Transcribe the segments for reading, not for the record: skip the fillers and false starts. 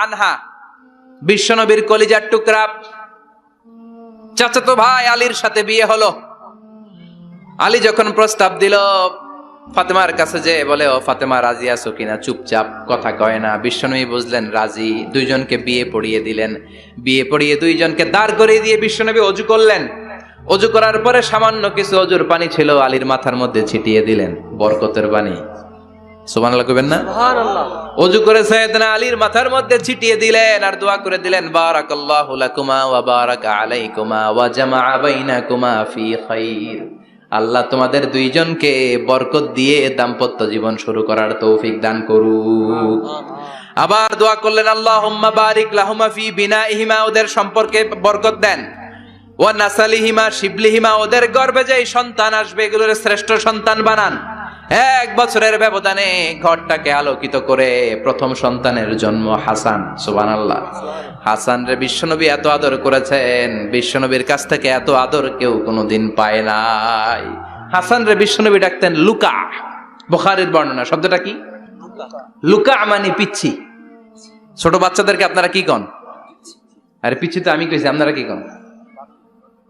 আনহা বিশ্বনবীর কলিজার টুকরা চাচাতো ভাই আলীর সাথে বিয়ে হলো। আলী যখন প্রস্তাব দিল ফাতেমার কাছে, যে বলে ও ফাতেমা রাজি আছো কিনা, চুপচাপ কথা কয় না। বিশ্বনবী বুঝলেন রাজি, দুইজনকে বিয়ে পড়িয়ে দিলেন। বিয়ে পড়িয়ে দুইজনকে দাঁড় করিয়ে দিয়ে বিশ্বনবী অজু করলেন। অজু করার পরে সামান্য কিছু অজুর পানি ছিল আলীর মাথার মধ্যে ছিটিয়ে দিলেন, বরকতের পানি। সুবহানাল্লাহ কইবেন না? সুবহানাল্লাহ। অজু করে সাইয়েদনা আলীর মাথার মধ্যে ছিটিয়ে দিলেন আর দোয়া করে দিলেন, বারাকাল্লাহু লাকুমা ওয়া বারাকা আলাইকুমা ওয়া জামাআ বাইনাকুমা ফি খাইর। আল্লাহ তোমাদের দুইজনকে বরকত দিয়ে দাম্পত্য জীবন শুরু করার তৌফিক দান করুক। আবার দোয়া করলেন, আল্লাহুম্মা বারিক লাহুমা ফি বিনাইহিমা, ওদের সম্পর্কে বরকত দেন। ওয়া নাসালিহিমা শিবলিহিমা, ওদের গর্ভে যে সন্তান আসবে এগুলোর শ্রেষ্ঠ সন্তান বানান। 1 বছরের ব্যবধানে ঘরটাকে আলোকিত করে প্রথম সন্তানের জন্ম হাসান। সুবহানাল্লাহ। হাসান রে বিশ্বনবী এত আদর করেছেন, বিশ্বনবীর কাছ থেকে এত আদর কেউ কোনোদিন পায় নাই। হাসান রে বিশ্বনবী ডাকতেন লুকা। বুখারীর বর্ণনা, শব্দটা কি? লুকা মানে পিচ্ছি। ছোট বাচ্চাদেরকে আপনারা কি কন? আরে পিচ্ছি তো আমি কইছি, আপনারা কি কন?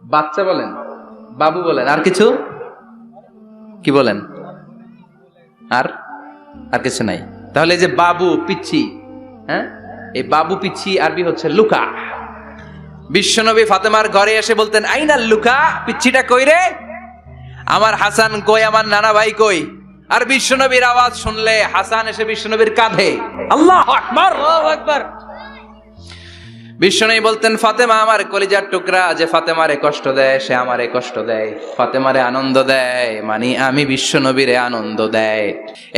বাচ্চা বলেন, বাবু বলেন, আর কিছু কি বলেন? আর আর কিছু নাই। তাহলে যে বাবু পিচ্ছি, হ্যাঁ, এই বাবু পিচ্ছি আরবি হচ্ছে লুকা। বিশ্বনবী ফাতেমার ঘরে এসে বলতেন, আইনাল লুকা, পিচ্ছিটা কই রে? আমার হাসান কই, আমার নানা ভাই কই? আর বিশ্বনবীর আওয়াজ শুনলে হাসান এসে বিশ্বনবীর কাঁধে। আল্লাহু আকবার, আল্লাহু আকবার। বিশ্বনবী বলতেন, ফাতেমা আমার কলিজার টুকরা, যে ফাতেমারে কষ্ট দেয় সে আমারে কষ্ট দেয়, ফাতেমারে আনন্দ দেয় মানে আমি বিশ্বনবীরে আনন্দ দেয়।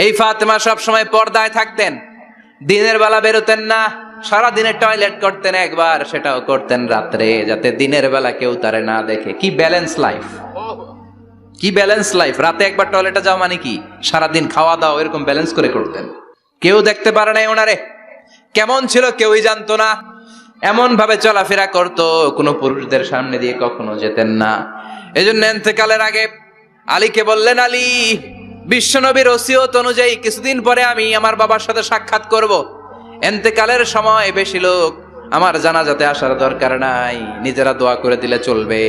এই ফাতেমা সব সময় পর্দায় থাকতেন, দিনের বেলা বেরোতেন না, সারা দিনে টয়লেট করতেন একবার, সেটাও করতেন রাত্রে, যাতে দিনের বেলা কেউ তারে না দেখে। কি ব্যালেন্স লাইফ, কি ব্যালেন্স লাইফ! রাতে একবার টয়লেটে যাও মানে কি সারাদিন খাওয়া দাওয়া এরকম ব্যালেন্স করে করতেন। কেউ দেখতে পারে নাই ওনারে, কেমন ছিল কেউই জানতো না। এমন ভাবে চলাফেরা করতো, কোনো পুরুষদের সামনে দিয়ে কখনো যেতেন না। এজন্য ইন্তেকালের আগে আলীকে বললেন, আলী, বিশ্বনবীর ওসিয়ত অনুযায়ী কিছুদিন পরে আমি আমার বাবার সাথে সাক্ষাৎ করব। ইন্তেকালের সময় বেশি লোক আমার জানাজাতে আসার দরকার নাই, নিজেরা দোয়া করে দিলে চলবে।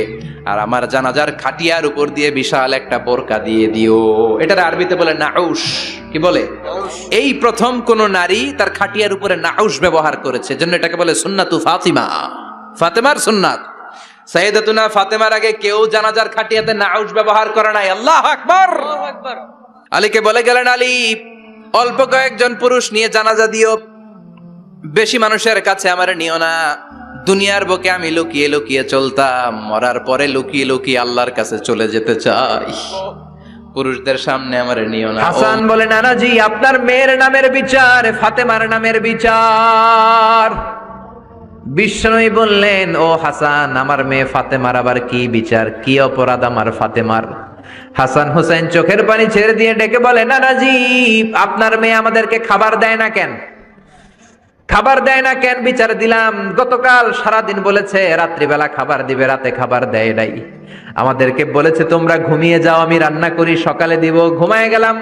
আর আমার জানাজার খাটিয়ার উপর দিয়ে বিশাল একটা বোরকা দিয়ে দিও। এটার আরবিতে বলে নাউশ। কি বলে? এই প্রথম কোন নারী তার খাটিয়ার উপরে নাউশ ব্যবহার করেছে, জন্য এটাকে বলে সুন্নাতু ফাতিমা, ফাতেমার সুন্নাত। সাইয়েদাতুনা ফাতেমার আগে কেউ জানাজার খাটিয়াতে নাউশ ব্যবহার করে নাই। আল্লাহু আকবার, আল্লাহু আকবার। আলীকে বলে গেলেন, আলী, অল্প কয়েকজন পুরুষ নিয়ে জানাজা দিও, বেশি মানুষের কাছে আমার নিও না। দুনিয়ার বুকে আমি লুকিয়ে লুকিয়ে চলতাম, মরার পরে লুকিয়ে লুকিয়ে আল্লাহর কাছে চলে যেতে চাই, পুরুষদের সামনে আমার নিও না। হাসান বলে, নানাজি, আপনার মেয়ের নামের বিচার, ফাতেমার নামের বিচার। বিশ্বনবী বললেন, ও হাসান, আমার মেয়ে ফাতেমার আবার কি বিচার, কি অপরাধ আমার ফাতেমার? হাসান হুসাইন চোখের পানি ছেড়ে দিয়ে ডেকে বলে, নানাজি, আপনার মেয়ে আমাদেরকে খাবার দেয় না কেন? খাবার দেয় না কেন বিচার দিলাম। গতকাল সারাদিন বলেছে রাত্রিবেলা খাবার দিবে, রাতে খাবার দেয় নাই। আমাদেরকে বলেছে তোমরা ঘুমিয়ে যাও, আমি রান্না করি, সকালে দিব। ঘুমায় গেলাম,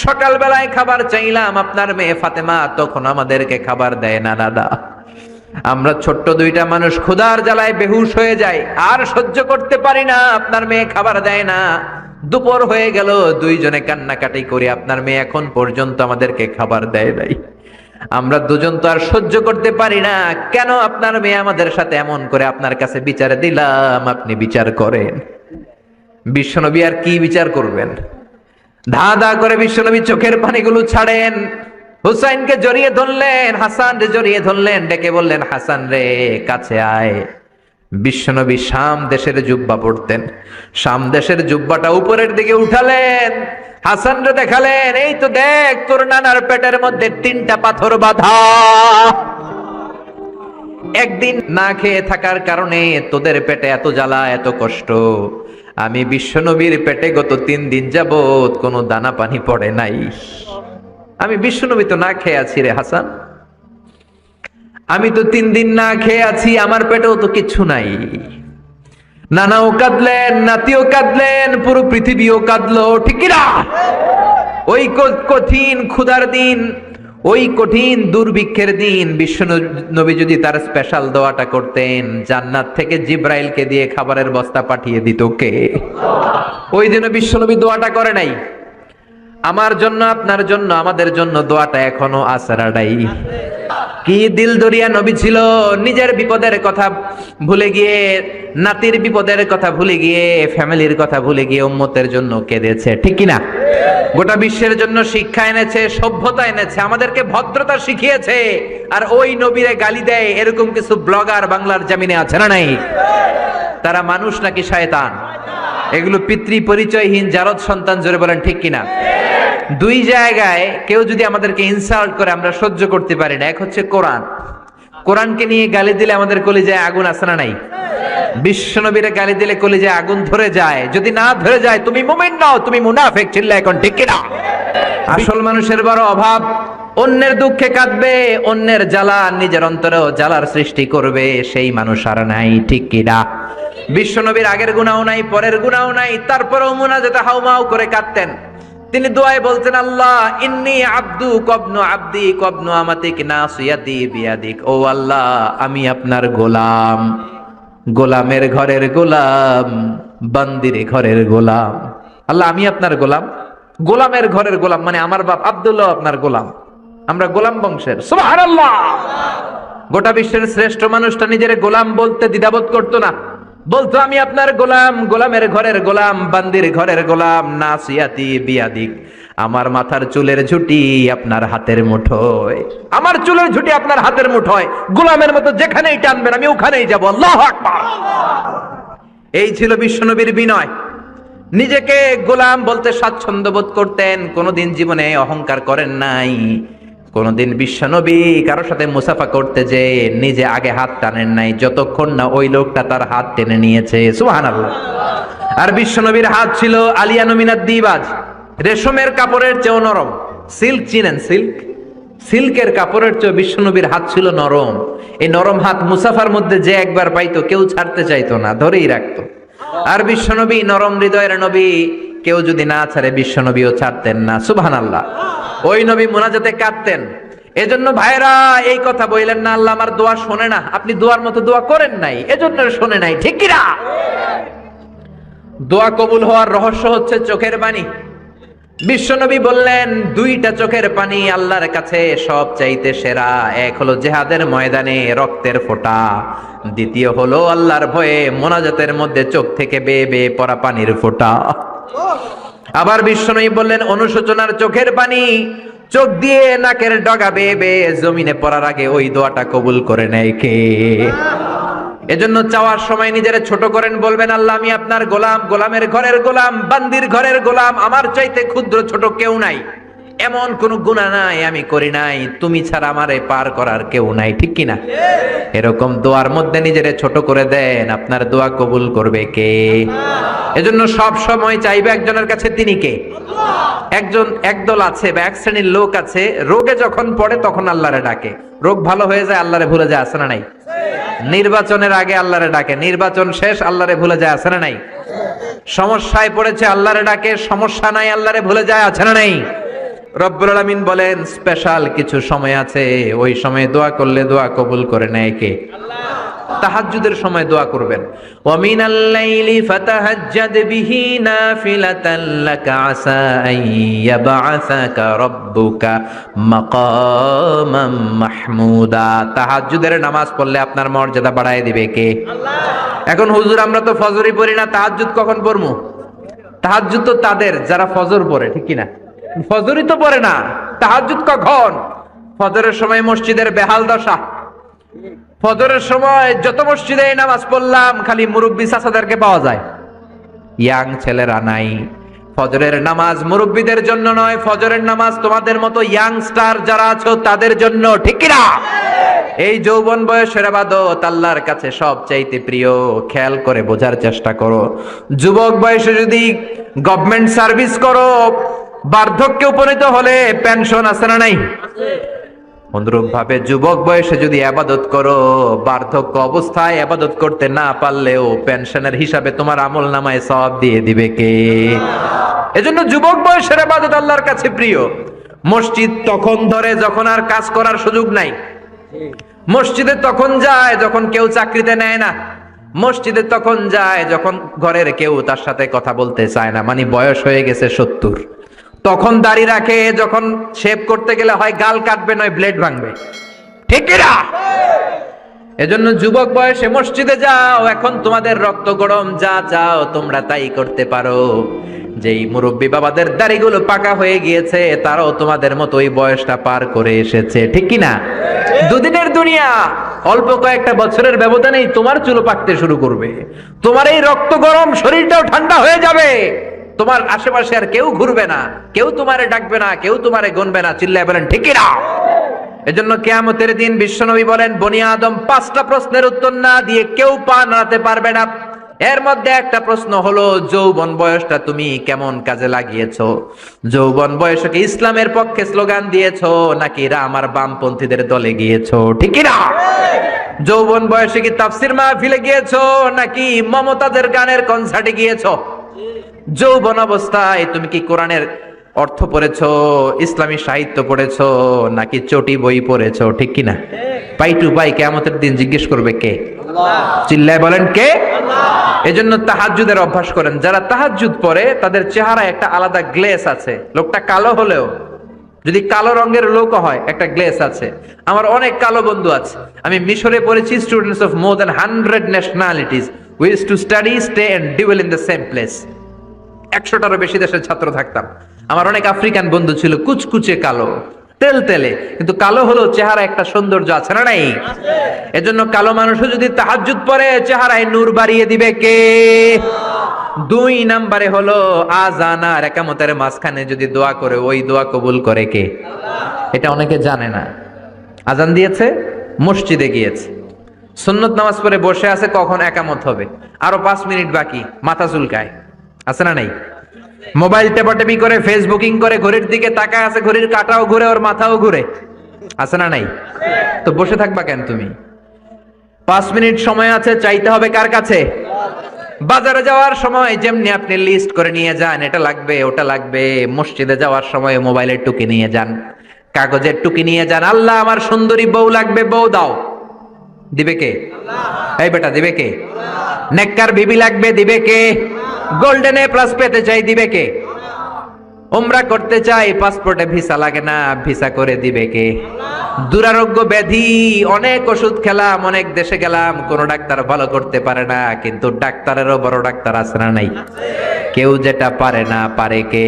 সকালবেলায় খাবার চাইলাম, আপনার মেয়ে ফাতেমা তখন আমাদেরকে খাবার দেয় না। দাদা, আমরা ছোট্ট দুইটা মানুষ ক্ষুধার জ্বালায় বেহুশ হয়ে যাই, আর সহ্য করতে পারি না, আপনার মেয়ে খাবার দেয় না। দুপুর হয়ে গেল, দুইজনে কান্নাকাটি করি, আপনার মেয়ে এখন পর্যন্ত আমাদেরকে খাবার দেয় নাই। আমরা দুজন তো আর সহ্য করতে পারি না, কেন আপনার মেয়ে আমাদের সাথে এমন করে? আপনার কাছে বিচার দিলাম, আপনি বিচার করেন। বিশ্বনবী আর কি বিচার করবেন? ধা ধা করে বিশ্বনবী চোখের পানিগুলো ছাড়েন, হুসাইনকে জড়িয়ে ধরলেন, হাসান রে জড়িয়ে ধরলেন, ডেকে বললেন, হাসান রে কাছে আয়। বিশ্বনবী শাম দেশের জুব্বা পরতেন, শাম দেশের জুব্বাটা উপরের দিকে উঠালেন, হাসান রে দেখালেন, এই তো দেখ, তোর নানার পেটের মধ্যে 3টা পাথর বাঁধা। একদিন না খেয়ে থাকার কারণে তোদের পেটে এত জ্বালা, এত কষ্ট। আমি বিশ্বনবীর পেটে গত 3 দিন যাবত কোনো দানা পানি পড়ে নাই। আমি বিশ্বনবী তো না খেয়ে আছি রে হাসান, আমি তো 3 দিন না খেয়ে আছি, আমার পেটেও তো কিছু নাই। নানাও কাঁদলেন, নাতিও কাঁদলেন, পুরো পৃথিবীও কাঁদলো, ঠিক না? ওই কঠিন ক্ষুধার দিন, ওই কঠিন দুর্ভিক্ষের দিন বিশ্ব নবী যদি তার স্পেশাল দোয়াটা করতেন, জান্নাত থেকে জিব্রাইলকে দিয়ে খাবারের বস্তা পাঠিয়ে দিত কে? ওই দিন বিশ্ব নবী দোয়াটা করে নাই। আমার জন্য, আপনার জন্য, আমাদের জন্য দোয়াটা এখনো আসরাডাই। কি দিল দরিয়া নবী ছিল, নিজের বিপদের কথা ভুলে গিয়ে, নাতির বিপদের কথা ভুলে গিয়ে, ফ্যামিলির কথা ভুলে গিয়ে উম্মতের জন্য কেঁদেছে, ঠিক কিনা? গোটা বিশ্বের জন্য শিক্ষা এনেছে, সভ্যতা এনেছে, আমাদেরকে ভদ্রতা শিখিয়েছে। আর ওই নবীরে গালি দেয় এরকম কিছু ব্লগার বাংলার জমিনে আছে না নাই? তারা মানুষ নাকি শয়তান? এগুলো পিতৃ পরিচয়হীন জারদ সন্তান, জোরে বলেন ঠিক কিনা? দুই জায়গায় কেউ যদি আমাদেরকে ইনসাল্ট করে আমরা সহ্য করতে পারি না। এক হচ্ছে কোরআন, কোরআনকে নিয়ে গালি দিলে আমাদের কলিজায় আগুন আছে না নাই? বিশ্বনবীরে গালি দিলে কলিজায় আগুন ধরে যায়। যদি না ধরে যায় তুমি মুমিন নও, তুমি মুনাফিক। চিল্লা এখন ঠিক কিনা? আসল মানুষের বড় অভাব, অন্যের দুঃখে কাঁদবে, অন্যের জ্বালা নিজের অন্তরেও জ্বালার সৃষ্টি করবে, সেই মানুষ আর নাই, ঠিক কিনা? বিশ্বনবীর আগের গুনাহও নাই, পরের গুনাহও নাই, তারপরেও মুনাজাতে হাউমাউ করে কাঁদতেন। তিনি দোয়ায় বলতেন, আল্লাহ ইন্নী আব্দু কবনু আব্দি কবনু আমাতিক নাসিয়াতি বিয়াদিক। ও আল্লাহ, আমি আপনার গোলাম, গোলামের ঘরের গোলাম, বান্দির ঘরের গোলাম। আল্লাহ আমি আপনার গোলাম, গোলামের ঘরের গোলাম, মানে আমার বাপ আব্দুল্লাহ আপনার গোলাম, আমরা গোলাম বংশের। সুবহানাল্লাহ। গোটা বিশ্বের শ্রেষ্ঠ মানুষটা নিজের গোলাম বলতে দ্বিধাবোধ করতো না, বলতো আমি আপনার গোলাম, গোলামের ঘরের গোলাম, বান্দির ঘরের গোলাম, নাসিয়াতি বিয়াদিক। আমার মাথার চুলের ঝুঁটি আপনার হাতের মুঠোয়, আমার চুলের ঝুঁটি আপনার হাতের মুঠোয়, গোলামের মতো যেখানেই টানবেন আমি ওখানেই যাব। আল্লাহু আকবার। এই ছিল বিশ্বনবীর বিনয়। নিজেকে গোলাম বলতে স্বাচ্ছন্দ্য বোধ করতেন, কোনোদিন জীবনে অহংকার করেন নাই। কোনদিন বিশ্বনবী কারোর সাথে মুসাফা করতে যে নিজে আগে হাত টানেন নাই, যতক্ষণ না ওই লোকটা তার হাত টেনে নিয়েছে। সুবহানাল্লাহ। আর বিশ্বনবীর হাত ছিল আলিয়ানু মিনাদ দিবাজ, রেশমের কাপড়ের চেয়েও নরম। সিল্ক চিনেন? সিল্ক, সিল্কের কাপড়ের চেয়ে বিশ্বনবীর হাত ছিল নরম। এই নরম হাত মুসাফার মধ্যে যে একবার পাইতো কেউ ছাড়তে চাইতো না, ধরেই রাখতো। আর বিশ্বনবী নরম হৃদয়ের নবী, কেউ যদি না ছাড়ে বিশ্বনবীও ছাড়তেন না। সুবহানাল্লাহ। ওই নবী মুনাজাতে কাঁদতেন। এজন্য ভাইরা এই কথা বললেন না আল্লাহ আমার দোয়া শোনে না, আপনি দোয়ার মতো দোয়া করেন নাই, এজন্য শোনে নাই, ঠিক কি না? দোয়া কবুল হওয়ার রহস্য হচ্ছে চোখের পানি। বিশ্বনবী বললেন দুইটা চোখের পানি আল্লাহর কাছে সব চাইতে সেরা। এক হলো জিহাদের ময়দানে রক্তের ফোঁটা, দ্বিতীয় হলো আল্লাহর ভয়ে মোনাজাতের মধ্যে চোখ থেকে বেয়ে বেয়ে পড়া পানির ফোঁটা। আবার বিশ্বনবী বললেন অনুশোচনার চোখের পানি, চোখ দিয়ে নাকের ডগা বেয়ে বেয়ে জমিনে পড়ার আগে ওই দোয়াটা কবুল করে নেয় কে? এজন্য চাওয়ার সময় নিজেরা ছোট করেন, বলবেন আল্লাহ আমি আপনার গোলাম, গোলামের ঘরের গোলাম, বান্দির ঘরের গোলাম, আমার চাইতে ক্ষুদ্র ছোট কেউ নাই, এমন কোন গুনাহ নাই আমি করি নাই, তুমি ছাড়া আমারে পার করার কেউ নাই, ঠিক কিনা? এরকম দোয়ার মধ্যে নিজেরে ছোট করে দেন, আপনার দোয়া কবুল করবে কে? এজন্য সব সময় চাইবে একজনের কাছে, তিনি কে? একদল আছে বা এক শ্রেণীর লোক আছে, রোগে যখন পড়ে তখন আল্লাহরে ডাকে, রোগ ভালো হয়ে যায় আল্লাহরে ভুলে যায়, আছে না নাই? নির্বাচনের আগে আল্লাহরে ডাকে, নির্বাচন শেষ আল্লাহরে ভুলে যায়, আছে না নাই? সমস্যায় পড়েছে আল্লাহরে ডাকে, সমস্যা নাই আল্লাহরে ভুলে যায়, আছে না নাই? রব্বুল আলামিন বলেন স্পেশাল কিছু সময় আছে, ওই সময় দোয়া করলে দোয়া কবুল করে নেয় কে? তাহাজ্জুদের সময় দোয়া করবেন। ওয়া মিনাল লাইলি ফাতাহাজ্জাদ বিহি নাফিলাতান লাকা আসা আন ইয়াবআসাকা রাব্বুকা মাকামাম মাহমুদা। তাহাজ্জুদের নামাজ পড়লে আপনার মর্যাদা বাড়ায় দিবে কে? আল্লাহ। এখন হুজুর আমরা তো ফজরই পড়ি না, তাহাজ্জুদ কখন পড়মু? তাহাজ্জুদ তো তাদের যারা ফজর পড়ে, ঠিক কি না? ফজরই তো পড়ে না, তাহাজ্জুদ কখন? ফজরের সময় মসজিদের বেহাল দশা। ফজরের সময় যত মসজিদে নামাজ পড়লাম খালি মুরব্বি চাচাদেরকে পাওয়া যায়, ইয়াং ছেলেরা নাই। ফজরের নামাজ মুরব্বিদের জন্য নয়, ফজরের নামাজ তোমাদের মতো ইয়াংস্টার যারা আছো তাদের জন্য, ঠিক কি না? এই যৌবন বয়সের ইবাদত আল্লাহর কাছে সবচাইতে প্রিয়। খেয়াল করে বোঝার চেষ্টা করো, যুবক বয়সে যদি গভর্নমেন্ট সার্ভিস করো, বার্ধক্যে উপনীত হলে পেনশন আছে না নাই? অনুরূপ ভাবে যুবক বয়সে যদি ইবাদত করো, বার্ধক্য অবস্থায় ইবাদত করতে না পারলেও পেনশনের হিসাবে তোমার আমলনামায় সওয়াব দিয়ে দিবে কে? এজন্য যুবক বয়সের ইবাদত আল্লাহর কাছে প্রিয়। মসজিদ তখন ধরে যখন আর কাজ করার সুযোগ নাই। মসজিদে তখন যায় যখন কেউ চাকরিতে নেয় না। মসজিদে তখন যায় যখন ঘরের কেউ তার সাথে কথা বলতে চায় না, মানে বয়স হয়ে গেছে 70। তখন দাড়ি রাখে যখন শেভ করতে গেলে হয় গাল কাটবে নয় ব্লেড ভাঙবে, ঠিক না? এজন্য যুবক বয়সে মসজিদে যাও, এখন তোমাদের রক্ত গরম, যা চাও তোমরা তাই করতে পারো। যেই মুরব্বী বাবাদের দাড়িগুলো পাকা হয়ে গিয়েছে তারাও তোমাদের মতো ওই বয়সটা পার করে এসেছে, ঠিক কি না? দুদিনের দুনিয়া, অল্প কয়েকটা বছরের ব্যবধানেই তোমার চুল পাকতে শুরু করবে, তোমার এই রক্ত গরম শরীরটাও ঠান্ডা হয়ে যাবে, তোমার আশেপাশে আর কেউ ঘুরবে না, কেউ তোমারে ডাকবে না, কেউ তোমারে গুনবে না। চিল্লায় বলেন ঠিক কি না? এজন্য কিয়ামতের দিন বিশ্বনবী বলেন, বনি আদম 5টা প্রশ্নের উত্তর না দিয়ে কেউ পা নাড়াতে পারবে না। এর মধ্যে একটা প্রশ্ন হলো, যৌবন বয়সটা তুমি কেমন কাজে লাগিয়েছো? যৌবন বয়সে কি ইসলামের পক্ষে স্লোগান দিয়েছো নাকি রাম আর বামপন্থীদের দলে গিয়েছো, ঠিক কি না? যৌবন বয়সে কি তাফসির মাহফিলে গিয়েছো নাকি মমতাজের গানের কনসার্টে গিয়েছো? যৌবন অবস্থায় তুমি কি কোরআনের অর্থ পড়েছো, ইসলামী সাহিত্য পড়েছো নাকি চটি বই পড়েছো, ঠিক কি না? পাই টু পাই কিয়ামতের দিন জিজ্ঞেস করবে কে? আল্লাহ। চিল্লায় বলেন কে? আল্লাহ। এজন্য তাহাজ্জুদের অভ্যাস করেন। যারা তাহাজ্জুদ পড়ে তাদের চেহারায় একটা আলাদা গ্লেস আছে। লোকটা কালো হলেও, যদি কালো রঙের লোক হয়, একটা গ্লেস আছে। আমার অনেক কালো বন্ধু আছে। আমি মিশরে পড়েছি, students of more than 100 nationalities, we used to study, stay and dwell in the same place. 100টারও বেশি দেশের ছাত্র থাকতাম। আমার অনেক আফ্রিকান বন্ধু ছিল, কুচকুচে কালো, তেল তেলে, কিন্তু কালো হলো চেহারা একটা সৌন্দর্য আছে না নাই? এজন্য কালো মানুষও যদি তাহাজ্জুদ পড়ে চেহারায় নূর বাড়িয়ে দিবে কে? 2 নম্বরে হলো আযান আর ইকামতের মাঝখানে যদি দোয়া করে, ওই দোয়া কবুল করে কে? এটা অনেকে জানে না। আযান দিয়েছে, মসজিদে গিয়েছে, সুন্নত নামাজ পড়ে বসে আছে, কখন ইকামত হবে, আরো 5 মিনিট বাকি, মাথা চুলকায়, আছে না নাই? মোবাইল টেপাটেপি করে, ফেসবুকিং করে, ঘড়ির দিকে তাকায় আছে, ঘড়ির কাঁটাও ঘুরে, ওর মাথাও ঘুরে, আছে না নাই? তো বসে থাকবা কেন তুমি? 5 মিনিট সময় আছে, চাইতে হবে কার কাছে? বাজারে যাওয়ার সময় যেমনি আপনি লিস্ট করে নিয়ে যান, এটা লাগবে ওটা লাগবে, মসজিদে যাওয়ার সময় মোবাইলের টুকি নিয়ে যান, কাগজের টুকি নিয়ে যান। আল্লাহ আমার সুন্দরী বউ লাগবে, বউ দাও, দিবে কে? আল্লাহ। এই বেটা, দিবে কে? আল্লাহ। নেককার বিবি লাগবে, দিবে কে? গোল্ডেন এ প্লাস পেতে চাই, দিবে কে? উমরা করতে চাই, পাসপোর্টে ভিসা লাগে না, ভিসা করে দিবে কে? দুরারোগ্য ব্যাধি, অনেক ওষুধ খেলাম, অনেক দেশে গেলাম, কোন ডাক্তার ভালো করতে পারে না, কিন্তু ডাক্তারেরও বড় ডাক্তার আছে না নাই? কেউ যেটা পারে না, পারে কে?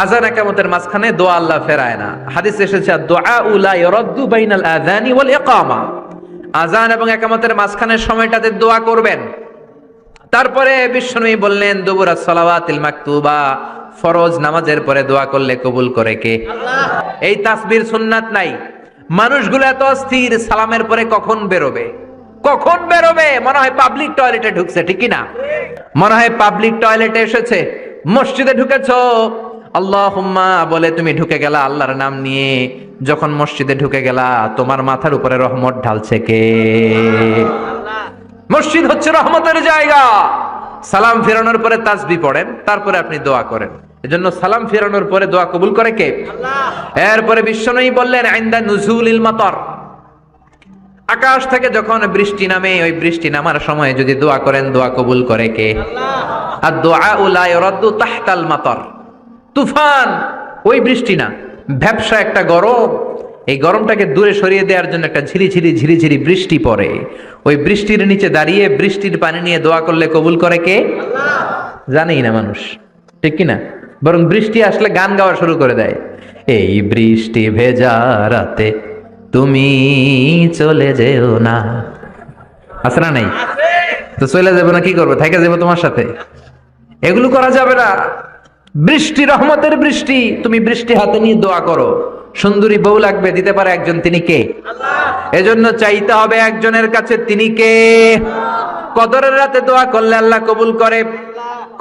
আযান ইকামতের মাঝখানে দোয়া আল্লাহ ফেরায় না। হাদিস এসেছে, দুআউ লা ইরাদ্দু বাইনাল আযানি ওয়াল ইকামা। আযান এবং ইকামতের মাঝখানের সময়টাতে দোয়া করবেন। তারপরে বিশ্বনবী বললেন, দুবুরাস সালাওয়াতিল মাকতুবা, ফরজ নামাজের পরে দোয়া করলে কবুল করে কে? আল্লাহ। এই তাসবির সুন্নাত নাই। মানুষগুলো এত অস্থির, সালামের পরে কখন বেরোবে, কখন বেরোবে, মনে হয় পাবলিক টয়লেটে ঢুকছে, ঠিক না? মনে হয় পাবলিক টয়লেটে এসেছে। মসজিদে ঢুকেছো, আল্লাহুম্মা বলে তুমি ঢুকে গেলা আল্লাহর নাম নিয়ে, যখন মসজিদে ঢুকে গেলা তোমার মাথার উপরে রহমত ঢালছে কে? মসজিদ হচ্ছে রহমতের জায়গা। সালাম ফেরানোর পরে তাসবিহ পড়েন, তারপরে আপনি দোয়া করেন। এজন্য সালাম ফেরানোর পরে দোয়া কবুল করে কে? আল্লাহ। এরপরে বিশ্বনবী বললেন, ইনদা নুজুলিল মাতার, আকাশ থেকে যখন বৃষ্টি নামে, ওই বৃষ্টি নামার সময় যদি দোয়া করেন, দোয়া কবুল করে কে? আল্লাহ। আর দুআউ লা ইরাদ্দু তাহতাল মাতার, তুফান, ওই বৃষ্টি না, ভ্যাপসা একটা গরম, এই গরমটাকে দূরে সরিয়ে দেওয়ার জন্য একটা ঝিরিঝিরি ঝিরিঝিরি বৃষ্টি পড়ে, ওই বৃষ্টির নিচে দাঁড়িয়ে বৃষ্টির পানি নিয়ে দোয়া করলে কবুল করে কে? আল্লাহ। জানেই না মানুষ, ঠিক কি না? বরং বৃষ্টি আসলে গান গাওয়া শুরু করে দেয়, এই বৃষ্টি ভেজা রাতে তুমি চলে যেও না, আছে না নাই? তো চলে যাবো না, কি করবো, থেকে যাবো তোমার সাথে? এগুলো করা যাবে না। বৃষ্টি রহমতের বৃষ্টি, তুমি বৃষ্টি হাতে নিয়ে দোয়া করো। সুন্দরী বউ লাগবে, দিতে পারে একজন, তিনি কে? আল্লাহ। এজন্য চাইতে হবে একজনের কাছে, তিনি কে? কদরের রাতে দোয়া করলে আল্লাহ কবুল করে,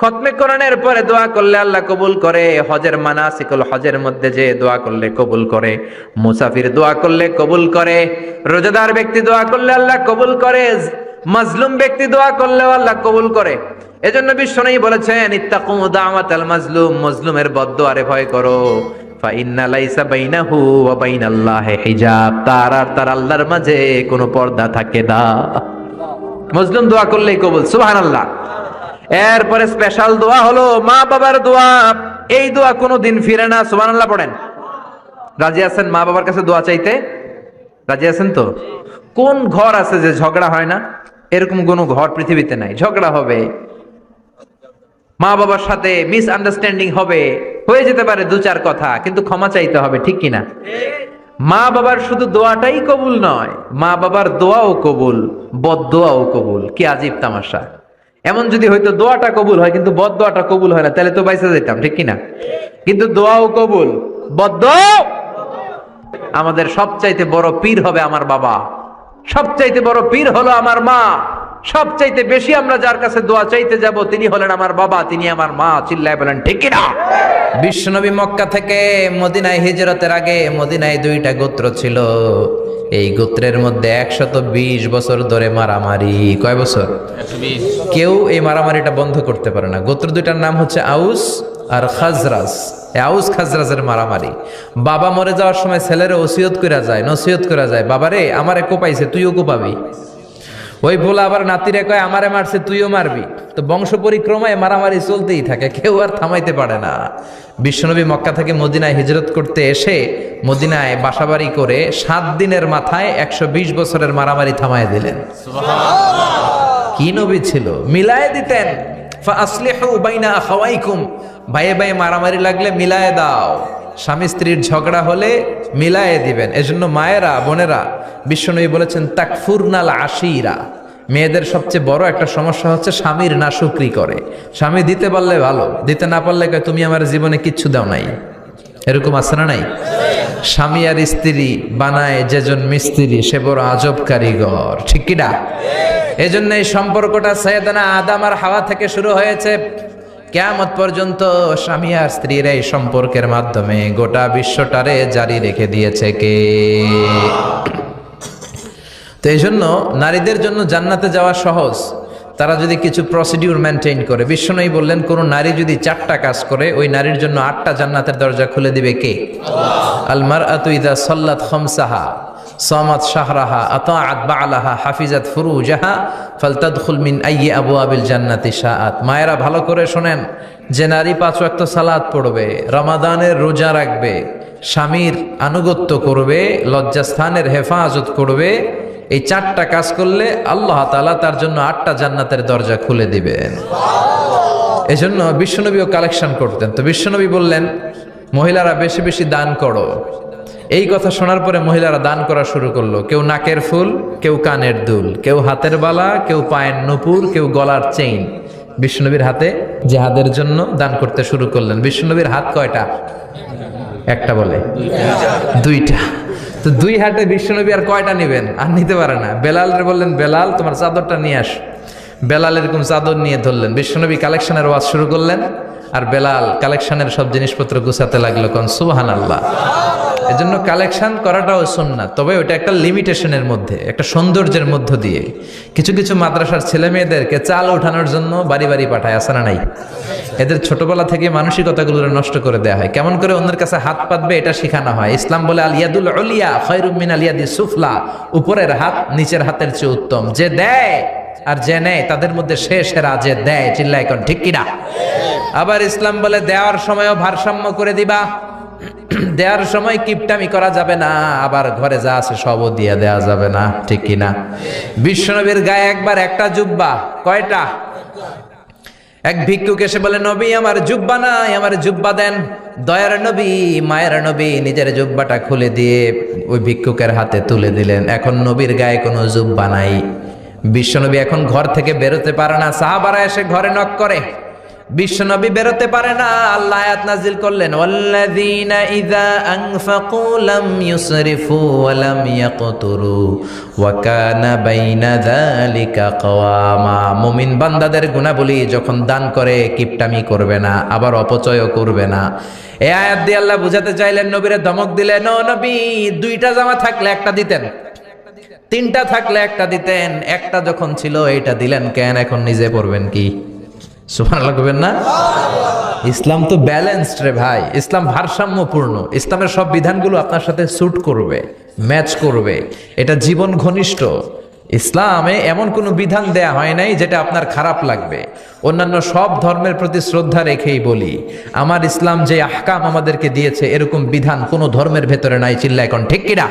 খতমে কোরআনের পরে দোয়া করলে আল্লাহ কবুল করে, হজের মানাসিকুল হজের মধ্যে যে দোয়া করলে কবুল করে, মুসাফির দোয়া করলে কবুল করে, রোজাদার ব্যক্তি দোয়া করলে আল্লাহ কবুল করে, মাজলুম ব্যক্তি দোয়া করলেও আল্লাহ কবুল করে। এজন্য বিশ্বনবী বলেছেন ইত্তাকু দাওয়াতাল মাজলুম, মাজলুমের বদদুয়ারে ভয় করো। ফা ইন্না লাইসা বাইনাহু ওয়া বাইনাল্লাহি হিজাব, তার আর তার আল্লাহর মাঝে কোনো পর্দা থাকে না। মাজলুম দোয়া করলেই কবুল, সুবহানাল্লাহ। এরপরে স্পেশাল দোয়া হলো মা বাবার দোয়া। এই দোয়া কোনোদিন ফিরে না, সুবহানাল্লাহ পড়েন। রাজি আছেন মা বাবার কাছে দোয়া চাইতে? রাজি আছেন তো? কোন ঘর আছে যে ঝগড়া হয় না? এরকম কোনো ঘর পৃথিবীতে নাই। ঝগড়া হবে, মা বাবার সাথে মিসআন্ডারস্ট্যান্ডিং হবে, হয়ে যেতে পারে দু চার কথা, কিন্তু ক্ষমা চাইতে হবে, ঠিক কিনা? মা বাবার শুধু দোয়াটাই কবুল নয়, মা বাবার দোয়াও কবুল, বদদোয়াও কবুল। কি আজীব তামাশা! এমন যদি হয়তো দোয়াটা কবুল হয় কিন্তু বদদোয়াটা কবুল হয় না, তাহলে তো বাইসা যেতাম, ঠিক কিনা? কিন্তু দোয়াও কবুল, বদদোয়া। আমাদের সবচাইতে বড় পীর হবে আমার বাবা, সবচাইতে বড় পীর হলো আমার মা। সবচাইতে বেশি আমরা যার কাছে দোয়া চাইতে যাব তিনি হলেন আমার বাবা, তিনি আমার মা। চিল্লায় বলেন ঠিক কিনা? বিশ্বনবী মক্কা থেকে মদিনায় হিজরতের আগে মদিনায় দুইটা গোত্র ছিল। এই গোত্রের মধ্যে 120 বছর ধরে মারামারি। কয় বছর? 120। কেউ এই মারামারিটা বন্ধ করতে পারে না। গোত্র দুইটার নাম হচ্ছে আউস আর খাজরাজ। আউস খাজরাজের মারামারি। বাবা মরে যাওয়ার সময় ছেলের ওসিয়ত করা যায়, নসিহত করা যায়, বাবারে আমারে কোপাইছে তুইও কোপাবি। ওই বলে আবার নাতিরে কয় আমারে মারছে তুইও মারবি। তো বংশ পরিক্রমায় মারামারি চলতেই থাকে, কেউ আর থামাইতে পারে না। বিশ্বনবী মক্কা থেকে মদিনায় হিজরত করতে এসে মদিনায় বাসাবাড়ি করে 7 দিনের মাথায় 120 বছরের মারামারি থামায় দিলেন। কি নবী ছিল! মিলায় দিতেন। ফাসলিহু বাইনা আখাওয়াইকুম, ভাইয়ে ভাইয়ে মারামারি লাগলে মিলায়ে দাও। স্বামী স্ত্রীর ঝগড়া হলে মিলায়ে দিবেন। এজন্য মায়েরা, বোনেরা, বিশ্বনবী বলেছেন তাকফুরনাল আশিরা, মেয়েদের সবচেয়ে বড় একটা সমস্যা হচ্ছে স্বামীর নাশুকরি করে। স্বামী দিতে পারলে ভালো, দিতে না পারলে কয় তুমি আমার জীবনে কিচ্ছু দাও নাই। এরকম আছে না নাই? স্বামী আর স্ত্রী বানায় যেজন মিস্ত্রি সে বড় আজব কারিগর, ঠিক কিনা? এজন্য এই সম্পর্কটা সাইয়েদানা আদম আর হাওয়া থেকে শুরু হয়েছে। কিয়ামত পর্যন্ত স্বামী আর স্ত্রীর এই সম্পর্কের মাধ্যমে গোটা বিশ্বটারে জারি রেখে দিয়েছে কে? তো এই জন্য নারীদের জন্য জান্নাতে যাওয়া সহজ, তারা যদি কিছু প্রসিডিউর মেনটেন করে। বিশ্বনবী বললেন কোন নারী যদি 4টা কাজ করে ওই নারীর জন্য 8টা জান্নাতের দরজা খুলে দিবে কে? আল্লাহ। আল মারআতু ইযা সাল্লাত খামসাহা সামাত শাহরাহা আতাআত বা'লাহা হাফিজাত ফুরুজাহা ফালতাদখুল মিন আইয়ি আবওয়াবিল জান্নাতি শাআত। মায়েরা ভালো করে শোনেন, যে নারী 5 ওয়াক্ত সালাত পড়বে, রমাদানের রোজা রাখবে, স্বামীর আনুগত্য করবে, লজ্জাস্থানের হেফাজত করবে, এই 4টা কাজ করলে আল্লাহ তাআলা তার জন্য 8টা জান্নাতের দরজা খুলে দিবেন। এজন্য বিশ্বনবীও কালেকশন করতেন। তো বিশ্বনবী বললেন মহিলারা বেশি বেশি দান করো। এই কথা শোনার পরে মহিলারা দান করা শুরু করলো। কেউ নাকের ফুল, কেউ কানের দুল, কেউ হাতের বালা, কেউ পায়ের নূপুর, কেউ গলার চেইন বিশ্বনবীর হাতে জিহাদের জন্য দান করতে শুরু করলেন। বিশ্বনবীর হাত কয়টা? একটা বলে 2টা। তো 2 হাতে বিশ্বনবী আর কয়টা নেবেন? আর নিতে পারে না। বেলালরে বললেন বেলাল তোমার চাদরটা নিয়ে আস। বেলাল এরকম চাদর নিয়ে ধরলেন। বিশ্বনবী কালেকশনের ওয়াজ শুরু করলেন আর বেলাল কালেকশনের সব জিনিসপত্র গুছাতে লাগলো। কোন সুবহানাল্লাহ। এজন্য কালেকশন করাটাও সুন্নাত, তবে ওটা একটা লিমিটেশনের মধ্যে, একটা সৌন্দর্যের মধ্য দিয়ে। কিছু কিছু মাদ্রাসার ছেলে মেয়েদেরকে চাল ওঠানোর জন্য বাড়ি বাড়ি পাঠায়, আছে না নাই? এদের ছোটবেলা থেকে মানসিকতাগুলো নষ্ট করে দেওয়া হয়। কেমন করে অন্যের কাছে হাত পাতবে এটা শেখানো হয়। ইসলাম বলে আল ইয়াদুল উলিয়া খায়রুম মিনাল ইয়াদিস সুফলা, উপরের হাত নিচের হাতের চেয়ে উত্তম। যে দেয় আর যে নেয় তাদের মধ্যে সেরা যে দেয়। চিল্লায় কোন ঠিক কিনা? আবার ইসলাম বলে দেওয়ার সময়ও ভারসাম্য করে দিবা। দেওয়ার সময় কিপটামি করা যাবে না, আবার ঘরে যা আছে সবও দিয়ে দেওয়া যাবে না, ঠিক কিনা? বিশ্বনবীর গায়ে একবার একটা জুব্বা, কয়টা? এক ভিক্ষুক এসে বলে নবী আমার জুব্বা নাই, আমার জুব্বা দেন। দয়ার নবী, মায়ের নবী নিজের জুব্বাটা খুলে দিয়ে ওই ভিক্ষুকের হাতে তুলে দিলেন। এখন নবীর গায়ে কোনো জুব্বা নাই। বিশ্বনবী এখন ঘর থেকে বেরোতে পারে না। সাহাবারা এসে ঘরে নক করে, বিশ্বনবী বেরোতে পারে না। আল্লাহ আয়াত নাজিল করলেন ওয়াল্লাযীনা ইযা আনফাকু লাম ইউসরিফু ওয়া লাম ইয়াকতুরু ওয়া কানা বাইনা যালিকা কওয়ামা। মুমিন বান্দাদের গুণাবলী যখন দান করে কিপটামি করবে না, আবার অপচয়ও করবে না। এই আয়াত দিয়ে আল্লাহ বুঝাতে চাইলেন, নবীরে ধমক দিলেন, ও নবী 2টা জামা থাকলে একটা দিতেন। তিনটা থাকলে একটা দিতেন, একটা যখন ছিল এইটা দিলেন কেন? এখন নিজে পড়বেন কি? সুবহানাল্লাহ কইবেন না? ইসলাম তো ব্যালেন্সড রে ভাই, ইসলাম ভারসাম্যপূর্ণ। ইসলামের সব বিধানগুলো আপনার সাথে স্যুট করবে, ম্যাচ করবে, এটা জীবন ঘনিষ্ঠ। ইসলামে এমন কোনো বিধান দেয়া হয় নাই যেটা আপনার খারাপ লাগবে। অন্যান্য সব ধর্মের প্রতি শ্রদ্ধা রেখেই বলি, আমার ইসলাম যে আহকাম আমাদেরকে দিয়েছে এরকম বিধান কোনো ধর্মের ভেতরে নাই। চিল্লা এখন ঠিক কিনা?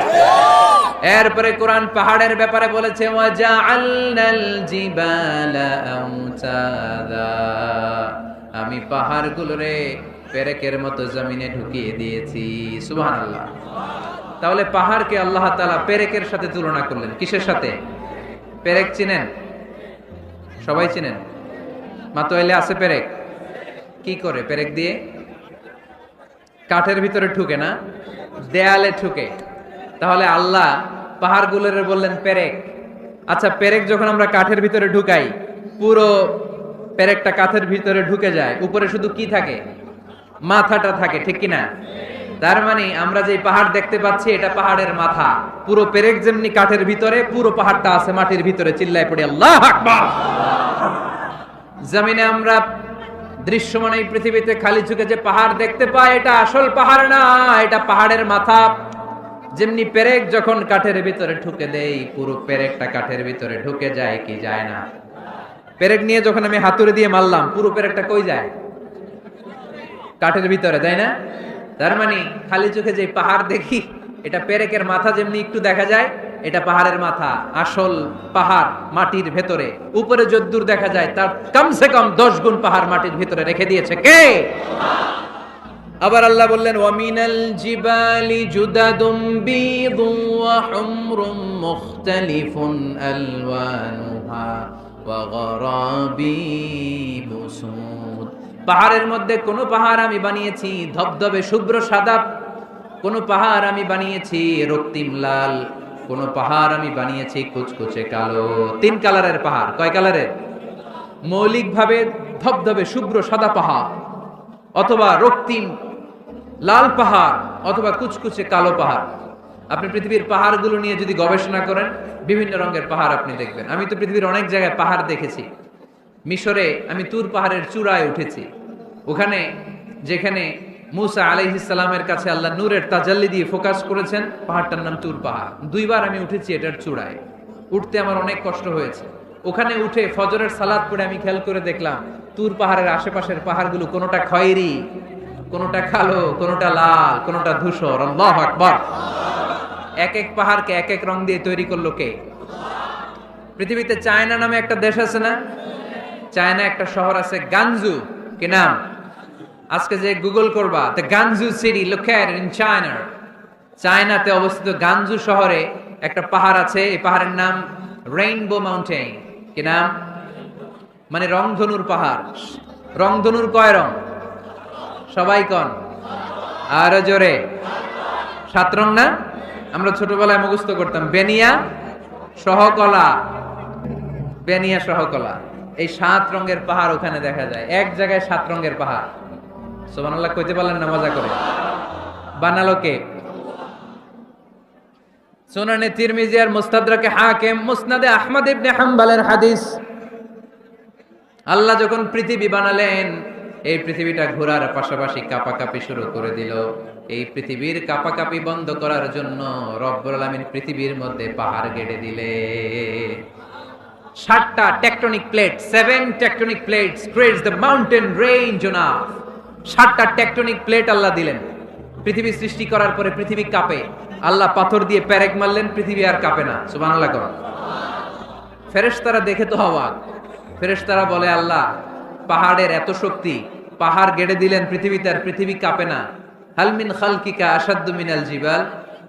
এরপরে কোরআন পাহাড়ের ব্যাপারে বলেছে, ওয়াজআলনাল জিবালা আওতাদা, আমি পাহাড়গুলোরে পেরেকের মতো জমিনে ঢুকিয়ে দিয়েছি। সুবহানাল্লাহ। তাহলে পাহাড়কে আল্লাহ তাআলা পেরেকের সাথে তুলনা করলেন। কিসের সাথে? পেরেক চিনেন? সবাই চিনেন? মাতোয়াইলে আছে পেরেক। কি করে পেরেক দিয়ে? কাঠের ভিতরে ঢুকে না, দেয়ালে ঢুকে। তাহলে আল্লাহ পাহাড়গুলোরে বললেন পেরেক। আচ্ছা, পেরেক যখন আমরা কাঠের ভিতরে ঢুকাই, পুরো পেরেকটা কাঠের ভিতরে ঢুকে যায়, উপরে শুধু কি থাকে? মাথাটা থাকে, ঠিক কিনা? তার মানে আমরা যে পাহাড় দেখতে পাচ্ছি এটা পাহাড়ের মাথা। পুরো পেরেক যেমনি কাঠের ভিতরে, পুরো পাহাড়টা আছে মাটির ভিতরে। চিল্লায় পড়ি আল্লাহু আকবার। জমিনে আমরা দৃশ্যমান এই পৃথিবীতে খালি চোখে যে পাহাড় দেখতে পাই, এটা আসল পাহাড় না, এটা পাহাড়ের মাথা। যেমনি পেরেক যখন কাঠের ভিতরে ঢুকে দেই, পুরো পেরেকটা কাঠের ভিতরে ঢুকে যায় কি যায় না? পেরেক নিয়ে যখন আমি হাতুড়ি দিয়ে মারলাম, পুরো পেরেকটা কই যায়? কাঠের ভিতরে, তাই না? তার মানে খালি চোখে যে পাহাড় দেখি, এটা পেরেকের মাথা যেমনি একটু দেখা যায়, এটা পাহাড়ের মাথা। আসল পাহাড় মাটির ভেতরে, উপরে যদ্দূর দেখা যায় তার কমসে কম 10 গুণ পাহাড় মাটির ভিতরে রেখে দিয়েছে কে? আবার আল্লাহ বললেন, ওয়ামিনাল জিবালি জুদাদুম বিদুন ওয়া হুমরুম মুখতালিফুন আলওয়ানুহা ওয়া গরাবিবু সুদ। পাহাড়ের মধ্যে কোন পাহাড় আমি বানিয়েছি ধবধবে শুভ্র সাদা, কোন পাহাড় আমি বানিয়েছি রক্তিম লাল, কোন পাহাড় আমি বানিয়েছি কুচকুচে কালো। 3 কালারের পাহাড়। কয় কালারের? মৌলিকভাবে ধবধবে শুভ্র সাদা পাহাড়, অথবা রক্তিম লাল পাহাড়, অথবা কুচকুচে কালো পাহাড়। আপনি পৃথিবীর পাহাড়গুলো নিয়ে যদি গবেষণা করেন, বিভিন্ন রঙের পাহাড় আপনি দেখবেন। আমি তো পৃথিবীর অনেক জায়গায় পাহাড় দেখেছি। মিশরে আমি তুর পাহাড়ের চূড়ায় উঠেছি। ওখানে যেখানে মুসা আলাইহিস সালামের কাছে আল্লাহ নূরের তাজাল্লি দিয়ে ফোকাস করেছেন, পাহাড়টার নাম তুর পাহাড়। 2 বার আমি উঠেছি এটার চূড়ায়। উঠতে আমার অনেক কষ্ট হয়েছে। ওখানে উঠে ফজরের সালাত পড়ে আমি খেয়াল করে দেখলাম তুর পাহাড়ের আশেপাশের পাহাড়গুলো কোনোটা খয়েরি, কোনোটা কালো, কোনোটা লাল, কোনোটা ধূসর। আল্লাহু আকবার। এক এক পাহাড়কে এক এক রং দিয়ে তৈরি করলো কে? পৃথিবীতে চায়না নামে একটা দেশ আছে না? চায়না একটা শহর আছে গানজু। কি নাম? আজকে যে গুগল করবা, the গানজু city located in China. চায়নাতে অবস্থিত গানজু শহরে একটা পাহাড় আছে। এই পাহাড়ের নাম রেইনবো মাউন্টেন। কি নাম? মানে রংধনুর পাহাড়। রংধনুর কয় রং? সবাই কন, আরো জোরে। 7 রং না? আমরা ছোটবেলায় মুখস্থ করতাম, বেনিয়া সহকলা, বেনিয়া সহকলা। এই 7 রঙের পাহাড় ওখানে দেখা যায়। এক জায়গায় 7 রঙের পাহাড়। সুবহানাল্লাহ কইতে পারলেন না? মজা করে বানালো কে? সুনানে তিরমিজি আর মুস্তাদরাকে হাকিম, মুসনাদে আহমদ ইবনে হাম্বলের হাদিস। আল্লাহ যখন পৃথিবী বানালেন, এই পৃথিবীটা ঘোরার পাশাপাশি কাঁপাকাঁপি শুরু করে দিল। এই পৃথিবীর কাঁপাকাঁপি বন্ধ করার জন্য রব্বুল আলামিন পৃথিবীর মধ্যে পাহাড় গেড়ে দিলে। 7টা tectonic plate, 7 tectonic plates creates the mountain range on earth. 7টা টেকটনিক প্লেট আল্লাহ দিলেন। পৃথিবী সৃষ্টি করার পরে পৃথিবী কাঁপে। আল্লাহ পাথর দিয়ে পেরেক মারলেন, পৃথিবী আর কাঁপে না। সুবহানাল্লাহ করো। ফেরেশতারা দেখে তো অবাক। ফেরেশতারা বলে, আল্লাহ পাহাড়ের এত শক্তি, পাহাড় গেড়ে দিলেন পৃথিবীতে, আর পৃথিবী কাঁপে না। হাল মিন খালকিকা আশাদ্দু মিনাল জিবাল।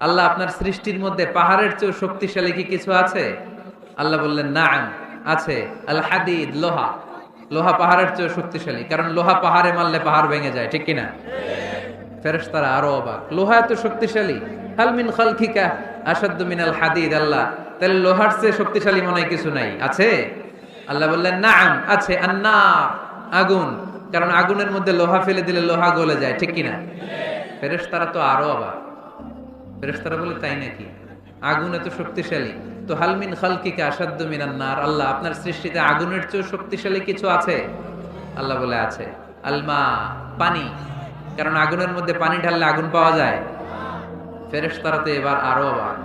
আল্লাহ আপনার সৃষ্টির মধ্যে পাহাড়ের চেয়ে শক্তিশালী কি কিছু আছে? আল্লাহ বললেন, নাম আছে। আল হাদিদ, লোহা। লোহা পাহাড়ের চেয়ে শক্তিশালী, কারণ লোহা পাহাড়ে মারলে পাহাড় ভেঙে যায়, ঠিক কিনা? ফেরেশতারা আরো অবাক, লোহা এত শক্তিশালী? হাল মিন খালকিকা আশাদ্দু মিনাল হাদিদ। আল্লাহ, তাহলে লোহার চেয়ে শক্তিশালী মনে হয় কিছু নাই, আছে? আল্লাহ বললেন, নাম আছে। আন্নার, আগুন, কারণ আগুনের মধ্যে লোহা ফেলে দিলে লোহা গলে যায়, ঠিক কিনা? ফেরেশতারা তো আরো অবাক। ফেরেশতারা বলে, তাই নাকি? আগুন এত শক্তিশালী, তো হাল মিন খালকিকা আসাদ্দু মিনান নার, আল্লাহ আপনার সৃষ্টিতে আগুনের চেয়ে শক্তিশালী কিছু আছে? আল্লাহ বলে আছে। আলমা, পানি, কারণ আগুনের মধ্যে পানি ঢাললে আগুন পাওয়া যায়। ফেরেশতারা তো এবার আরো অবাক,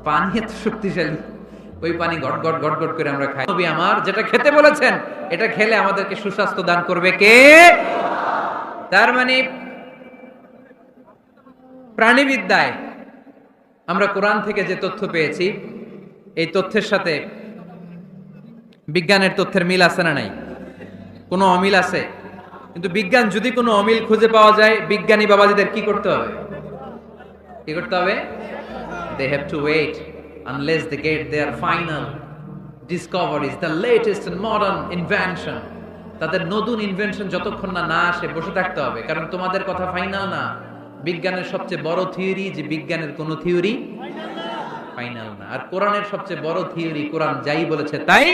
পানি এত শক্তিশালী, ওই পানি গট গট গট গট করে আমরা খাই। নবী আমার যেটা খেতে বলেছেন, এটা খেলে আমাদেরকে সুস্বাস্থ্য দান করবে কে? তার মানে প্রাণীবিদ্যায় আমরা কোরআন থেকে যে তথ্য পেয়েছি, এই তথ্যের সাথে বিজ্ঞানের তথ্যের মিল আছে না নাই? কোনো অমিল আছে? কিন্তু বিজ্ঞান যদি কোনো অমিল খুঁজে পাওয়া যায়, বিজ্ঞানী বাবাজিদের কি করতে হবে? কি করতে হবে? They have to wait unless they get their final discoveries, the latest and modern invention. তাদের নতুন ইনভেনশন যতক্ষণ না আসে বসে থাকতে হবে, কারণ তোমাদের কথা ফাইনাল না। বিজ্ঞানের সবচেয়ে বড় থিওরি যে বিজ্ঞানের কোনো থিওরি ফাইনাল না, আর কোরআনের সবচেয়ে বড় থিওরি কোরআন যাই বলেছে তাই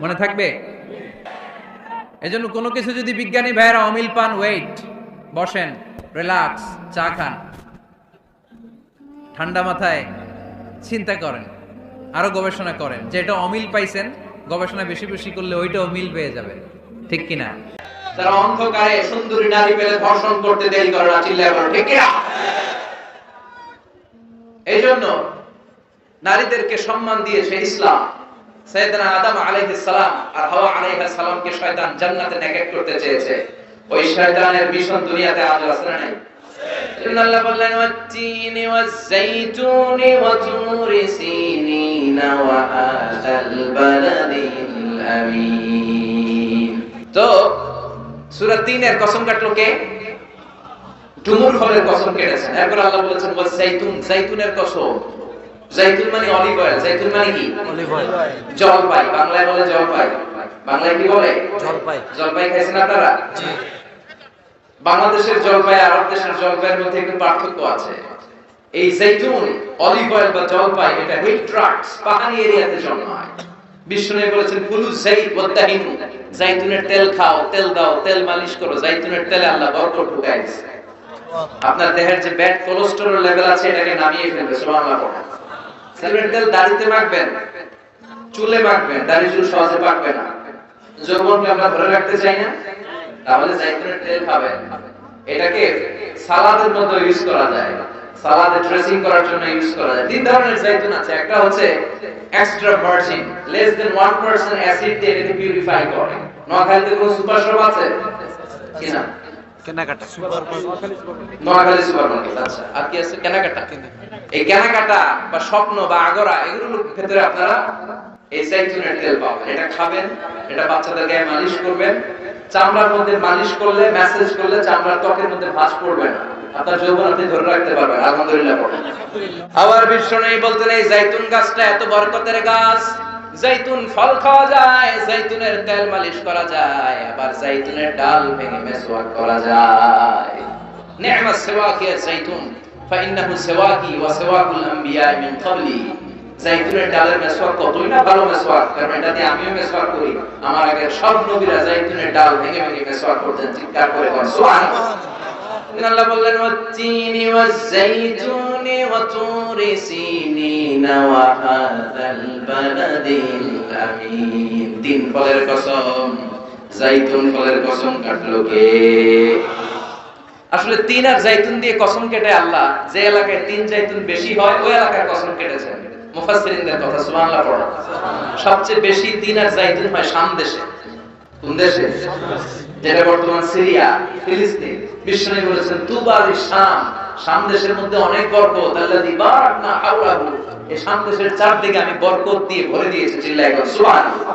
মনে থাকবে। এজন্য কোনো কিছু যদি বিজ্ঞানী ভাইয়েরা অমিল পান, ওয়েট, বসেন, রিল্যাক্স, চা খান, ঠান্ডা মাথায় চিন্তা করেন, আরো গবেষণা করেন, যেটা অমিল পাইছেন গবেষণা বেশি বেশি করলে ওইটা অমিল পেয়ে যাবে, ঠিক কিনা? যারা অন্ধকারে সুন্দরী নারী পেলে ধর্ষণ করতে দেরি করে না, চিল্লায় বলো ঠিক কিনা? এই জন্য নারীদেরকে সম্মান দিয়েছে ইসলাম। সাইয়েদনা আদম আলাইহিস সালাম আর হাওয়া আলাইহিস সালামকে শয়তান জান্নাতে নেকেট করতে চেয়েছে। ওই শয়তানের মিশন দুনিয়াতে আজ আছে না নাই? আল্লাহ বললেন ওয়াত-তিনি ওয়াজ-যাইতুনি ওয়া তুরি সিনিনা ওয়া হাযাল বালাদিল আমিন। তো সূরা ৩ এর কসম কাটলো কে? ডুমুর ফলের কসম কেটেছেন। এরপর আল্লাহ বলেছেন ওয়াজ-যাইতুন, যাইতুনের কসম। যাইতুন মানে অলিভ অয়েল, যাইতুন মানে কি? Olive oil. জলপাই, বাংলায় বলে জলপাই। বাংলায় কি বলে? জলপাই। জলপাই খাইছেন আপনারা? জি। বাংলাদেশের জলপাই আর আরব দেশের জলপাইয়ের মধ্যে একটু পার্থক্য আছে। এই যাইতুন, অলিভ অয়েল বা জলপাই, এটা হিল ট্রাক্টস, পাহাড়ি এরিয়াতে জন্মায়। বিষ্ণু বলেছেন কুলু যাইত ওয়াতাহিনু, যাইতুনের তেল খাও, তেল দাও, তেল মালিশ করো। যাইতুনের তেলে আল্লাহ বরকত ঢুকায় দিয়েছে। আপনার দেহের যে ব্যাড কোলেস্টেরল লেভেল আছে এটাকে নামিয়ে ফেলবে, সুবহানাল্লাহ পড়েন। যাইতুনের তেল দাড়িতে মাখবেন, চুলে মাখবেন, দাড়ি চুল সহজে পাকবে না। যৌবনকে আমরা ধরে রাখতে চাই না, তাহলে যাইতুনের তেল খাবেন। এটাকে সালাদের মধ্যে ইউজ করা যায়, সালাদে ড্রেসিং করার জন্য ইউজ করা যায়। তিন ধরনের যাইতুন আছে। একটা হচ্ছে extra virgin, less than 1% acid দিয়ে এটাকে পিউরিফাই করে। নোয়াখালীতে কোনো সুপার শপ আছে কিনা? কেনাকাটা super market, Noakhali super market. আচ্ছা, আর কি আছে? কেনাকাটা। এই কেনাকাটা বা স্বপ্ন বা আগরা, এগুলোর ভিতরে আপনারা এই যাইতুনের তেল পাবেন। এটা খাবেন, এটা বাচ্চাদের গায়ে মালিশ করবেন। চামড়ার মধ্যে মালিশ করলে, ম্যাসাজ করলে চামড়ার ত্বকের মধ্যে ভাঁজ পড়বে না, আপনার যৌবন আপনি ধরে রাখতে পারবেন। আলহামদুলিল্লাহ পড়েন। আবার বিষ্ণু বলতেন এই যাইতুন গাছটা এত বরকতের গাছ, যাইতুন ফল খাওয়া যায়, যাইতুনের তেল মালিশ করা যায়, আবার যাইতুনের ডাল ভেঙে মেসওয়াক করা যায়। নি'মাস সিওয়াকি যাইতুন ফাইন্নাহু সিওয়াকি ওয়া সিওয়াকুল আমবিয়া মিন ক্বাবলি। যাইতুনের ডালের মেসওয়াক কতই না ভালো মেসওয়াক, কারণ এটা দিয়ে আমিও মেসওয়াক করি। আমার আগে সব নবীরা যাইতুনের ডাল ভেঙে ভেঙে মেসওয়াক করতেন। চিৎকার করে বলেন সুবহানাল্লাহ। আল্লাহ বললেন ওয়াত-তিনি ওয়াজ-যাইতুনি ওয়া তুরি সিনিনা ওয়া হাযাল বালাদিল আমিন। তিন ফলের কসম, যাইতুন ফলের কসম কাটলো কে? আসলে তিন আর যাইতুন দিয়ে কসম কেটে আল্লাহ যে এলাকায় তিন যাইতুন বেশি হয় ওই এলাকার কসম কেটেছেন। মুফাসসিরিনদের কথা, সুবহানাল্লাহ পড়ো। সবচেয়ে বেশি তিন আর যাইতুন হয় শাম দেশে। কোন দেশে? যেটা বর্তমান সিরিয়া, ফিলিস্তিন। বিষ্ণু বলেছেন তুবা লিশাম, শাম দেশের মধ্যে অনেক বরকত। আল্লাযী বারাকনা হাওলাহু, এই শাম দেশের চারদিকে আমি বরকত দিয়ে ভরে দিয়েছি। চিল্লায় বলেন সুবহানাল্লাহ।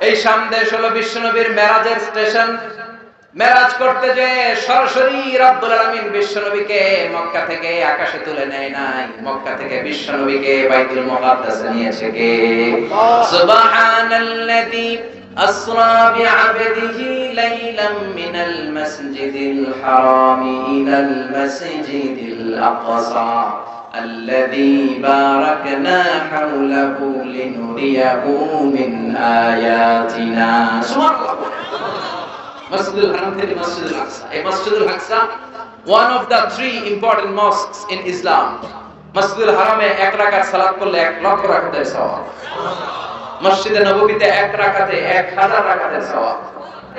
এই শাম দেশ হলো বিশ্বনবীর মেরাজের স্টেশন। মেরাজ করতে যে সরাসরি রব্বুল আলামিন বিশ্বনবীকে মক্কা থেকে আকাশে তুলে নেয় নাই, মক্কা থেকে বিশ্বনবীকে বাইতুল মুকাদ্দাসে নিয়েছে কে? সুবহানাল্লাযী أسرى بعبده ليلا من المسجد الحرام إلى المسجد الأقصى الذي باركنا حوله لنريه من آياتنا. سبحان الله. مسجد الحرام থেকে مسجد الأقصى. এই مسجد الأقصى one of the three important mosques in Islam. মসজিদুল হারামে 1 রাকাত সালাত করলে 1 লক্ষ রাকাতের সওয়াব, মসজিদে নববীতে 1 রাকাতে 1000 রাকাতের সওয়াব,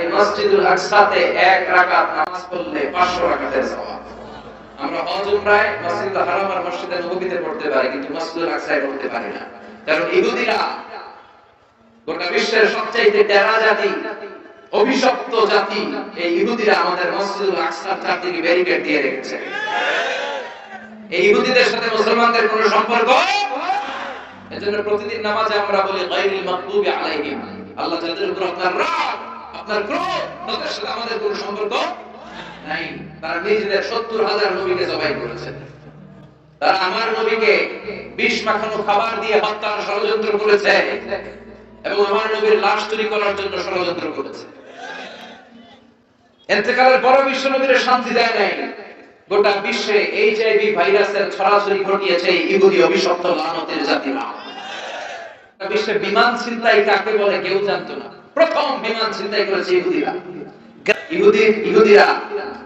এই মসজিদুল আকসাতে 1 রাকাত নামাজ পড়লে 500 রাকাতের সওয়াব। আমরা হজ উমরায় মসজিদুল হারাম আর মসজিদে নববীতে পড়তে পারি, কিন্তু মসজিদুল আকসায় পড়তে পারি না, কারণ ইহুদিরা গোটা বিশ্বের সবচেয়ে টেরা জাতি, অভিশপ্ত জাতি, এই ইহুদিরা আমাদের মসজিদুল আকসার চারদিকে ব্যারিকেড দিয়ে রেখেছে। এই ইহুদিদের সাথে মুসলমানদের কোনো সম্পর্ক, এজন্য প্রতিদিন নামাজে আমরা বলি গায়রিল মাগদুবি আলাইহিম, আল্লাহ যাদের উপর আপনার রাগ, আপনার ক্রোধ, তাদের সাথে আমাদের কোনো সম্পর্ক নাই। তারা নিজেদের 70,000 নবীকে জবাই করেছে, তারা আমার নবীকে বিষ মাখানো খাবার দিয়ে হত্যার ষড়যন্ত্র করেছে এবং আমার নবীর লাশ চুরি করার জন্য ষড়যন্ত্র করেছে। ইন্তেকালের পর বিশ্ব নবীর শান্তি দেয় নাই, গোটা বিশ্বে এইচআইভি ভাইরাসের ছড়াছড়ি ঘটিয়েছে ইহুদি অভিশপ্ত লানতের জাতিরা। বিশ্বে বিমান ছিনতাই কাকে বলে কেউ জানতো না, প্রথম বিমান ছিনতাই করেছে ইহুদিরা। ইহুদিরা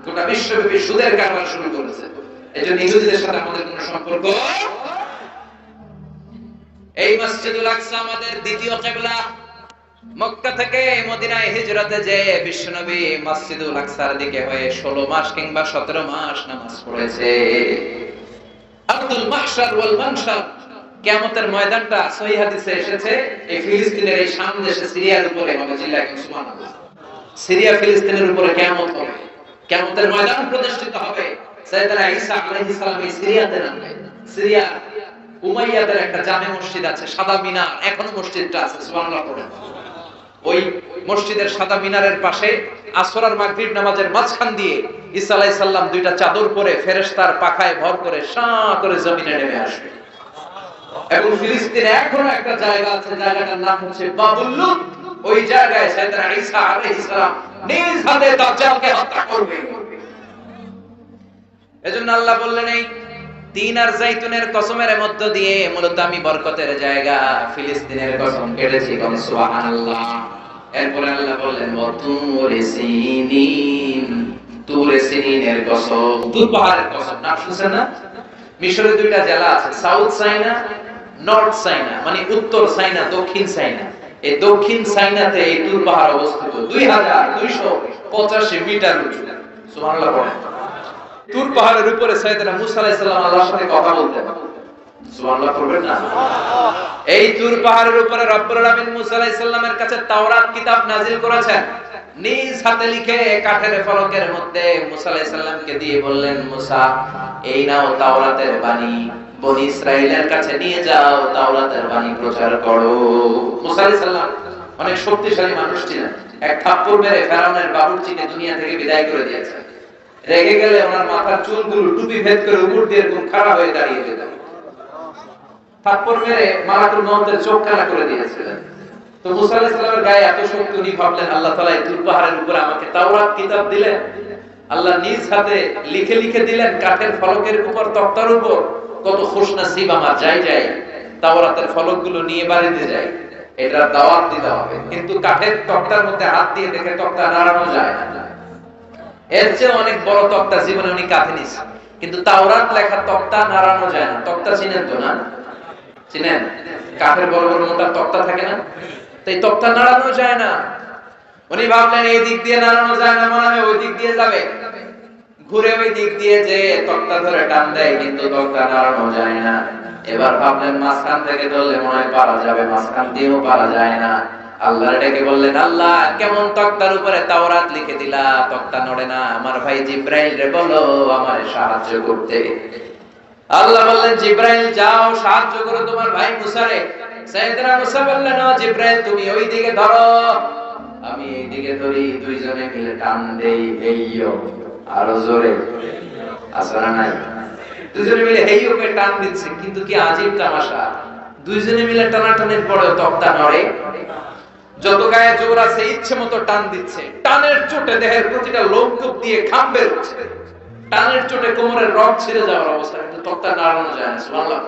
গোটা বিশ্বব্যাপী সুদের কারবার শুরু করেছে। এজন্য ইহুদিদের সাথে আমাদের কোনো সম্পর্ক। এই মসজিদুল আকসা আমাদের দ্বিতীয় কিবলা। মক্কা থেকে মদিনায় হিজরতে যে বিশ্বনবী মসজিদুল আকসার দিকে হয়ে 16 মাস কিংবা 17 মাস নামাজ পড়েছে। আব্দুল মাহশার ওয়াল মানশার, কিয়ামতের ময়দানটা সহিহ হাদিসে এসেছে এই ফিলিস্তিনের এই শাম দেশে সিরিয়ার উপরে হবে। চিল্লায় সুবহানাল্লাহ। সিরিয়া ফিলিস্তিনের উপরে কিয়ামত হবে, কিয়ামতের ময়দান প্রতিষ্ঠিত হবে। সাইয়েদনা ঈসা আলাইহিস সালাম এই সিরিয়াতে নামবেন। সিরিয়া উমাইয়াদের একটা জামে মসজিদ আছে, সাদা মিনার, এখনো মসজিদটা আছে, সুবহানাল্লাহ পড়েন। ওই মসজিদের সাদা মিনারের পাশে আসর আর মাগরিব নামাজের মাঝখান দিয়ে ঈসা আলাইহিস সালাম দুইটা চাদর পরে ফেরেশতার পাখায় ভর করে শাঁ করে জমিনে নেমে আসবে। এবং ফিলিস্তিনে এখনো একটা জায়গা আছে, জায়গাটার নাম হচ্ছে বাবুল লুদ। ওই জায়গায় সাইয়েদনা ঈসা আলাইহিস সালাম নিজ হাতে দাজ্জালকে হত্যা করবে। এজন্য আল্লাহ বললেন এই তিন আর জাইতুনের কসমের মধ্য দিয়ে মূলত আমি বরকতের জায়গা ফিলিস্তিনের কসম কেটেছি, কোন সুবহানাল্লাহ। এরপরে আল্লাহ বললেন ওয়াতুরে সিনিন, তুরে সিনিনের কসম, তুর পাহাড়ের কসম। নাম শুনছেন না? মিশরে দুইটা জেলা আছে, সাউথ সাইনা, নর্থ সাইনা, মানে উত্তর সাইনা, দক্ষিণ সাইনা। এই দক্ষিণ সাইনাতে এই তুর পাহাড় অবস্থিত 2285 মিটার উঁচু। সুবহানাল্লাহ বলেন। তুর পাহাড়ের উপরে সাইয়েদনা মুসা আলাইহিস সালাম আল্লাহর সাথে কথা বলতেন। সুবহানাল্লাহ পড়বেন না? এই তুর পাহাড়ের উপরে রব্বুল আলামিন মুসা আলাইহিস সালামের কাছে তাওরাত কিতাব নাযিল করেছেন, নিজ হাতে লিখে কাঠের ফলকের মধ্যে মুসা আলাইহিস সালামকে দিয়ে বললেন, মুসা এই নাও তাওরাতের বাণী, বনি ইসরাইলের কাছে নিয়ে যাও, তাওরাতের বাণী প্রচার করো। মুসা আলাইহিস সালাম অনেক শক্তিশালী মানুষ ছিলেন, এক থাপ্পড় মেরে ফেরাউনের বাবুর্চিকে দুনিয়া থেকে বিদায় করে দিয়েছেন। রেগে গেলে ওনার মাথার চুলগুলো টুপি ভেদ করে উপর দিয়ে এরকম খাড়া হয়ে দাঁড়িয়ে যেত। থাপ্পড় মেরে মালাকুল মউতের চোখ কানা করে দিয়েছিলেন। তো মুসা আলাইহিস সালামের গায়ে এত শক্তি, উনি ভাবলেন আল্লাহ তাআলা এই তুর পাহাড়ের উপরে আমাকে তাওরাত কিতাব দিলেন, আল্লাহ নিজ হাতে লিখে লিখে দিলেন কাঠের ফলকের উপর, তক্তার উপর। কত খুশনসিব আমার, যাই যাই তাওরাতের ফলকগুলো নিয়ে বাড়িতে যাই, এটা দাওয়াত দিতে হবে। কিন্তু কাঠের তক্তার মধ্যে হাত দিয়ে দেখে তক্তা নাড়ানো যায় না। এর চেয়ে অনেক বড় তক্তা জীবনে উনি কাঁধে নিয়েছেন, কিন্তু তাওরাত লেখা তক্তা নাড়ানো যায় না। তক্তা চিনেন তো না? চিনেন? কাঠের বড় বড় মোটা তক্তা থাকে না, তো এই তক্তা নাড়ানো যায় না। উনি ভাবলেন এই দিক দিয়ে নাড়ানো যায় না, মনে হয় ওই দিক দিয়ে যাবে, ঘুরে ওই দিক দিয়ে যে তক্তা ধরে টান দেয়, কিন্তু তক্তা নাড়ানো যায় না। এবার ভাবলেন মাঝখান থেকে ধরলে মনে হয় পারা যাবে, মাঝখান দিয়েও পারা যায় না। আল্লাহর ডেকে বললেন, আল্লাহ কেমন তক্তার উপরে তাওরাত লিখে দিলা, তক্তা নড়ে না, আমার ভাই জিব্রাইল রে বলো আমারে সাহায্য করতে। আল্লাহ বললেন, জিব্রাইল যাও সাহায্য করো তোমার ভাই মুসারে। সাইয়েদনা মুসা বললেন, ও জিব্রাইল তুমি ওই দিকে ধরো, আমি এই দিকে ধরি, দুইজনে মিলে টান দেই, হেইয়ো, আরো জোরে, আসরা নাই? দুইজনে মিলে হেইয়োকে টান দিচ্ছে, কিন্তু কি আজীব তামাশা, দুইজনে মিলে টানাটানির পরেও তক্তা নড়ে। যত গায়ে জোর আছে ইচ্ছে মতো টান দিচ্ছে, টানের চোটে দেহের প্রতিটা লোমকূপ দিয়ে ঘাম বের হচ্ছে, টানের চোটে কোমরের রগ ছিঁড়ে যাওয়ার অবস্থা, কিন্তু তক্তা নাড়ানো যায় না। সুবহানাল্লাহ।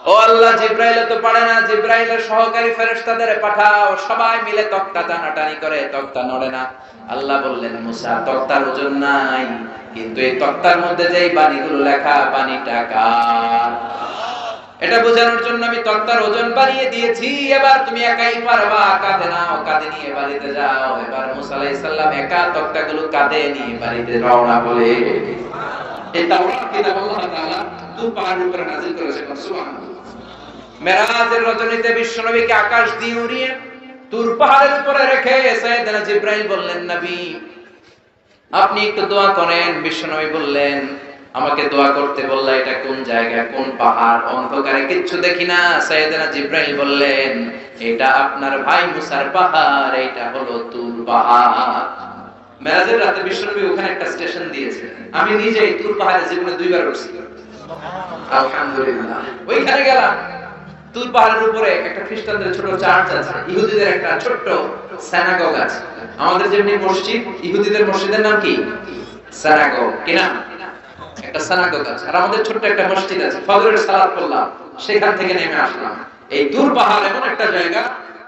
ও আল্লাহ, জিব্রাইল তো পারে না, জিব্রাইলের সহকারী ফেরেশতাদের পাঠাও, সবাই মিলে তক্তা টানাটানি করে, তক্তা নড়ে না। আল্লাহ বললেন, মুসা তক্তার ওজন নাই, কিন্তু এই তক্তার মধ্যে যে বাণীগুলো লেখা, বাণীটা কার? এটা বোঝানোর জন্য আমি তক্তার ওজন বাড়িয়ে দিয়েছি। এবার তুমি একাই পারবা, কাঁধে নাও, কাঁধে নিয়ে বাড়িতে যাও। এবার মুসা আলাইহিস সালাম একা তক্তাগুলো কাঁধে নিয়ে বাড়িতে রওনা বলে। এই তাওরাত কিতাব আল্লাহ তাআলা তুর পাহাড়ের উপরে নাযিল করেছেন। সুবহানাল্লাহ। মেরাজের রজনীতে বিশ্বনবীকে আকাশ দিয়ে উড়িয়ে তুর পাহাড়ের উপরে রেখে সাইয়েদনা জিবরাইল বললেন, নবী আপনি একটু দোয়া করেন। বিশ্বনবী বললেন, আমাকে দোয়া করতে বললা, এটা কোন জায়গা, কোন পাহাড়? অন্ধকারে কিচ্ছু দেখি না। সাইয়েদনা জিবরাইল বললেন, এটা আপনার ভাই মুসার পাহাড়, এটা হলো তুর পাহাড়। মেরাজের রাতে বিশ্বনবী ওখানে একটা স্টেশন দিয়েছেন। আমি নিজেই তুর পাহাড়ে জীবনে 2 বার উঠছি। আলহামদুলিল্লাহ। ওইখানে গেলাম। তুর পাহাড়ের উপরে একটা খ্রিস্টানদের ছোট চার্চ আছে, ইহুদিদের একটা ছোট্ট সিনাগগ আছে। আমাদের যেমনি মসজিদ, ইহুদিদের মসজিদের নাম কি? সিনাগগ। কি নাম? একটা সিনাগগ আছে। আর আমাদের ছোট্ট একটা মসজিদ আছে। ফজরের সালাত পড়লাম, সেখান থেকে নেমে আসলাম। এই তুর পাহাড় এমন একটা জায়গা,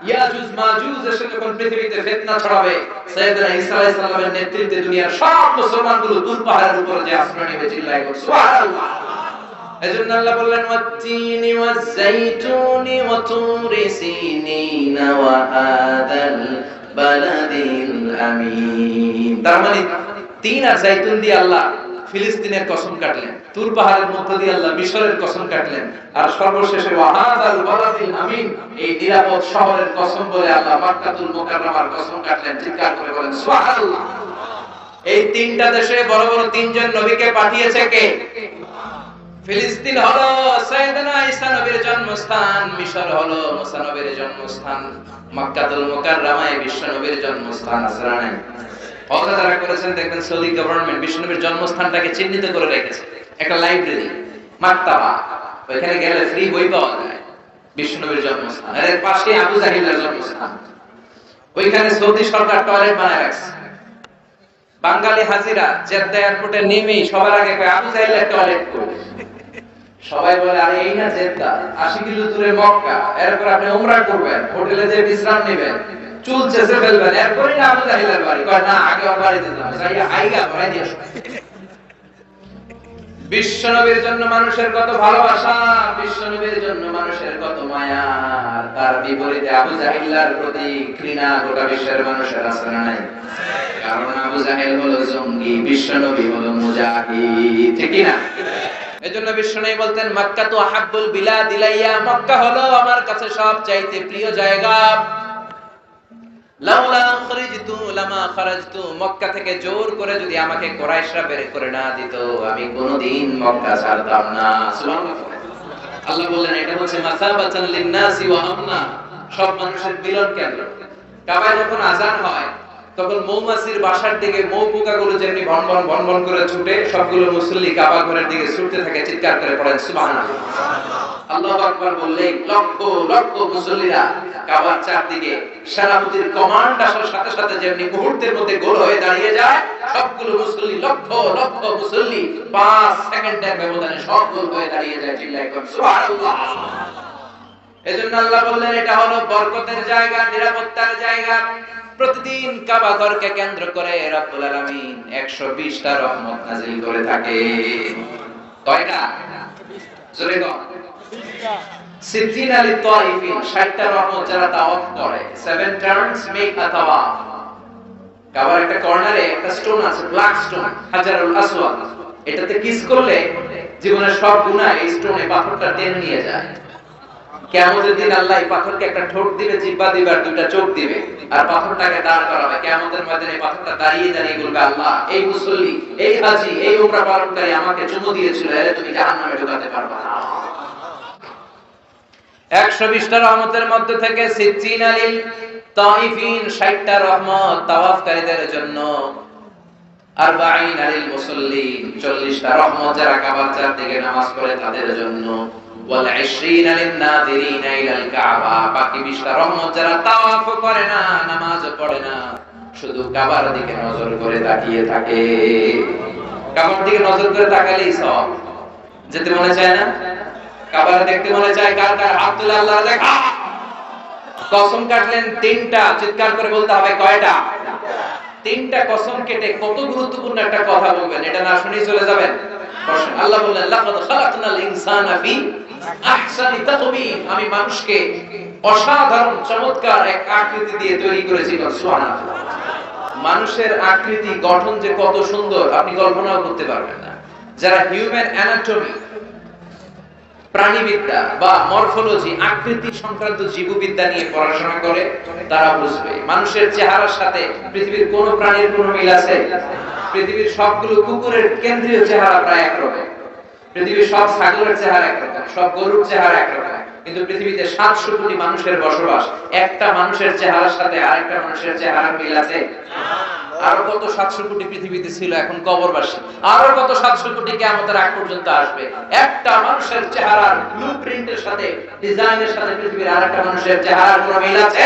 ইয়াজুজ মাজুজ এসে যখন পৃথিবীতে ফিতনা ছড়াবে, সাইয়েদনা ঈসা আলাইহিস সালামের নেতৃত্বে দুনিয়ার সব মুসলমানগুলো তুর পাহাড়ের উপরে যে আশ্রয় নেবে, চিল্লায় বলবে সুবহানাল্লাহ। এজন্য আল্লাহ বললেন, ওয়াত-তিনি ওয়াজ-যাইতুনি ওয়া তুরি সিনিনা ওয়া হাদাল বালাদিল আমিন। তার মানে তিন আর যাইতুন দিয়ে আল্লাহ ফিলিস্তিনের কসম কাটলেন, তুর পাহাড়ের মধ্য দিয়ে আল্লাহ মিশরের কসম কাটলেন, আর সর্বশেষে ওয়া হাদাল বালাদিল আমিন, এই নিরাপদ শহরের কসম বলে আল্লাহ মক্কাতুল মুকাররমার কসম কাটলেন। চিৎকার করে বলেন সুবহানাল্লাহ। এই তিনটা দেশে বড় বড় তিনজন নবীকে পাঠিয়েছে কে? ফিলিস্তিন হলো সাইয়েদনা ঈসা নবীর জন্মস্থান, মিশর হলো মুসা নবীর জন্মস্থান, মক্কাতুল মুকাররমায় বিশ্ব নবীর জন্মস্থান। আছে না নাই? ওটা যারা করেছেন দেখবেন সৌদি গভর্নমেন্ট বিশ্ব নবীর জন্মস্থানটাকে চিহ্নিত করে রেখেছে। একটা লাইব্রেরি, মাকতাবা, ওইখানে গেলে ফ্রি বই পাওয়া যায়। বিশ্ব নবীর জন্মস্থান, এর পাশে আবু জাহিলের জন্মস্থান। ওইখানে সৌদি সরকার টয়লেট বানায় রাখছে। বাঙালি হাজিরা জেদ্দা এয়ারপোর্টে নেমেই সবার আগে কয় আবু জাহিলের টয়লেট করবে। সবাই বলে, আরে এই না জেদ্দা, 80 কিলো দূরে মক্কা, এরপর আপনি উমরা করবেন, হোটেলে যে বিশ্রাম নেবেন, চুল চেঁচে ফেলবেন, এরপরই না আবু জাহিলের বাড়ি। কয় না, আগে ওর বাড়িতে যাবেন, যাইয়া আইগা ভরাই দিয়ে আসুন। বিশ্ব নবীর জন্য মানুষের কত ভালোবাসা, বিশ্ব নবীর জন্য মানুষের কত মায়া, তার বিপরীতে আবু জাহিলের প্রতি ঘৃণা গোটা বিশ্বের মানুষের আছে না নাই? কারণ আবু জাহিল হলো জঙ্গি, বিশ্ব নবী হলো মুজাহিদ। ঠিক না? এজন্য বিশ্বনবী বলতেন, মক্কা তো আহাব্বুল বিলাদ ইলাইয়া, মক্কা হলো আমার কাছে সবচাইতে প্রিয় জায়গা। লাউলা খরিজতু লামা খারাজতু, মক্কা থেকে জোর করে যদি আমাকে কুরাইশরা বের করে না দিত, আমি কোনদিন মক্কা ছাড়তাম না। সুবহানাল্লাহ। আল্লাহ বললেন, এটা হচ্ছে মাসাবাতান লিন-নাসি ওয়া আমনা, সব মানুষের মিলন কেন্দ্র। কাবায় যখন আযান হয়, তখন মৌমাছির বাসার দিকে মৌ পোকাগুলো যেমনি ভনভন ভনভন করে ছুটে, সবগুলো মুসল্লি কাবা ঘরের দিকে ছুটতে থাকে। চিৎকার করে পড়েন সুবহানাল্লাহ। আল্লাহু আকবার বললে লক্ষ লক্ষ মুসল্লিরা কাবার চারদিকে সেনাপতির কমান্ড আসার সাথে সাথে যেমনি মুহূর্তের মধ্যে গোল হয়ে দাঁড়িয়ে যায়, সবগুলো মুসল্লি লক্ষ লক্ষ মুসল্লি 5 সেকেন্ডের ব্যবধানে সব গোল হয়ে দাঁড়িয়ে যায়। চিল্লায় করে সুবহানাল্লাহ। এজন্য আল্লাহ বললেন, এটা হলো বরকতের জায়গা, নিরাপত্তার জায়গা। প্রতিদিন কাবা ঘরকে কেন্দ্র করে রব্বুল আলামিন 120টা রহমত নাযিল করে থাকে। কয়টা? জোরে বল। 60 আলি তাওয়াইফিন, 60টা রহমত যারা তাওয়াফ করে। 7 টার্নস মেক আ তাওয়াফ। কাবার একটা কর্নারে একটা স্টোন আছে, ব্ল্যাক স্টোন, হাজারুল আসওয়াদ। এটাতে কিস করলে জীবনের সব গুনাহ এই স্টোনে পাথরটা টেনে নিয়ে যায়। কিয়ামতের দিন আল্লাহ এই পাথরকে একটা ঠোঁট দিবে, জিহ্বা দিবে, আর দুটো চোখ দিবে, আর পাথরটাকে দাঁড় করাবে। কিয়ামতের ময়দানে পাথরটা দাঁড়িয়ে দাঁড়িয়ে বলবে, আল্লাহ এই মুসল্লি, এই হাজী, এই উমরা পালনকারী আমাকে চুমু দিয়েছিল, এরে তুমি জাহান্নামে ঢোকাতে পারবে না। 120টা রহমতের মধ্যে থেকে 60 আলিল তাইফিন, 60টা রহমত তাওয়াফকারীদের জন্য। 40 আলিল মুসল্লিন, 40টা রহমত যারা কাবার চারদিকে নামাজ পড়ে তাদের জন্য। ওয়াল 20 লিন নাযিরিনা ইলাল কাবা, বাকি 20টা রহমত যারা তাওয়াফ করে না, নামাজ পড়ে না, শুধু কাবার দিকে নজর করে তাকিয়ে থাকে। কাবার দিকে নজর করে তাকালেই সব। যেতে মনে চায় না? কাবার দেখতে মনে চায়? কার কার হাত তুলে আল্লাহ দেখা। কসম কাটলেন 3টা, চিৎকার করে বলতে হবে কয়টা? তিনটা কসম কেটে কত গুরুত্বপূর্ণ একটা কথা বলবেন, এটা না শুনেই চলে যাবেন? আল্লাহ বললেন লাকাদ খালাকনাল ইনসানা ফি আহসানি তাকওয়িম, আমি মানুষকে অসাধারণ চমৎকার এক আকৃতি দিয়ে তৈরি করেছি। সুবহানাল্লাহ। মানুষের আকৃতি গঠন যে কত সুন্দর আপনি কল্পনাও করতে পারবেন না। যারা হিউম্যান অ্যানাটমি, প্রাণীবিদ্যা বা মরফোলজি, আকৃতি সংক্রান্ত জীববিদ্যা নিয়ে পড়াশোনা করে তারা বুঝবে মানুষের চেহারার সাথে পৃথিবীর কোন প্রাণীর কোন মিল আছে? পৃথিবীর সবগুলো কুকুরের কেন্দ্রীয় চেহারা প্রায় একরকম, পৃথিবীর সব ছাগলের চেহারা একরকম, সব গরুর চেহারা একরকম, কিন্তু পৃথিবীতে 700 কোটি মানুষের বসবাস, একটা মানুষের চেহারার সাথে আরেকটা মানুষের চেহারার মিল আছে? আরো কত 700 কোটি পৃথিবীতে ছিল এখন কবরবাসী, আরো কত 700 কোটি কিয়ামতের আগ পর্যন্ত আসবে। একটা মানুষের চেহারার ব্লুপ্রিন্টের সাথে, ডিজাইনের সাথে পৃথিবীর আরেকটা মানুষের চেহারার কোনো মিল আছে?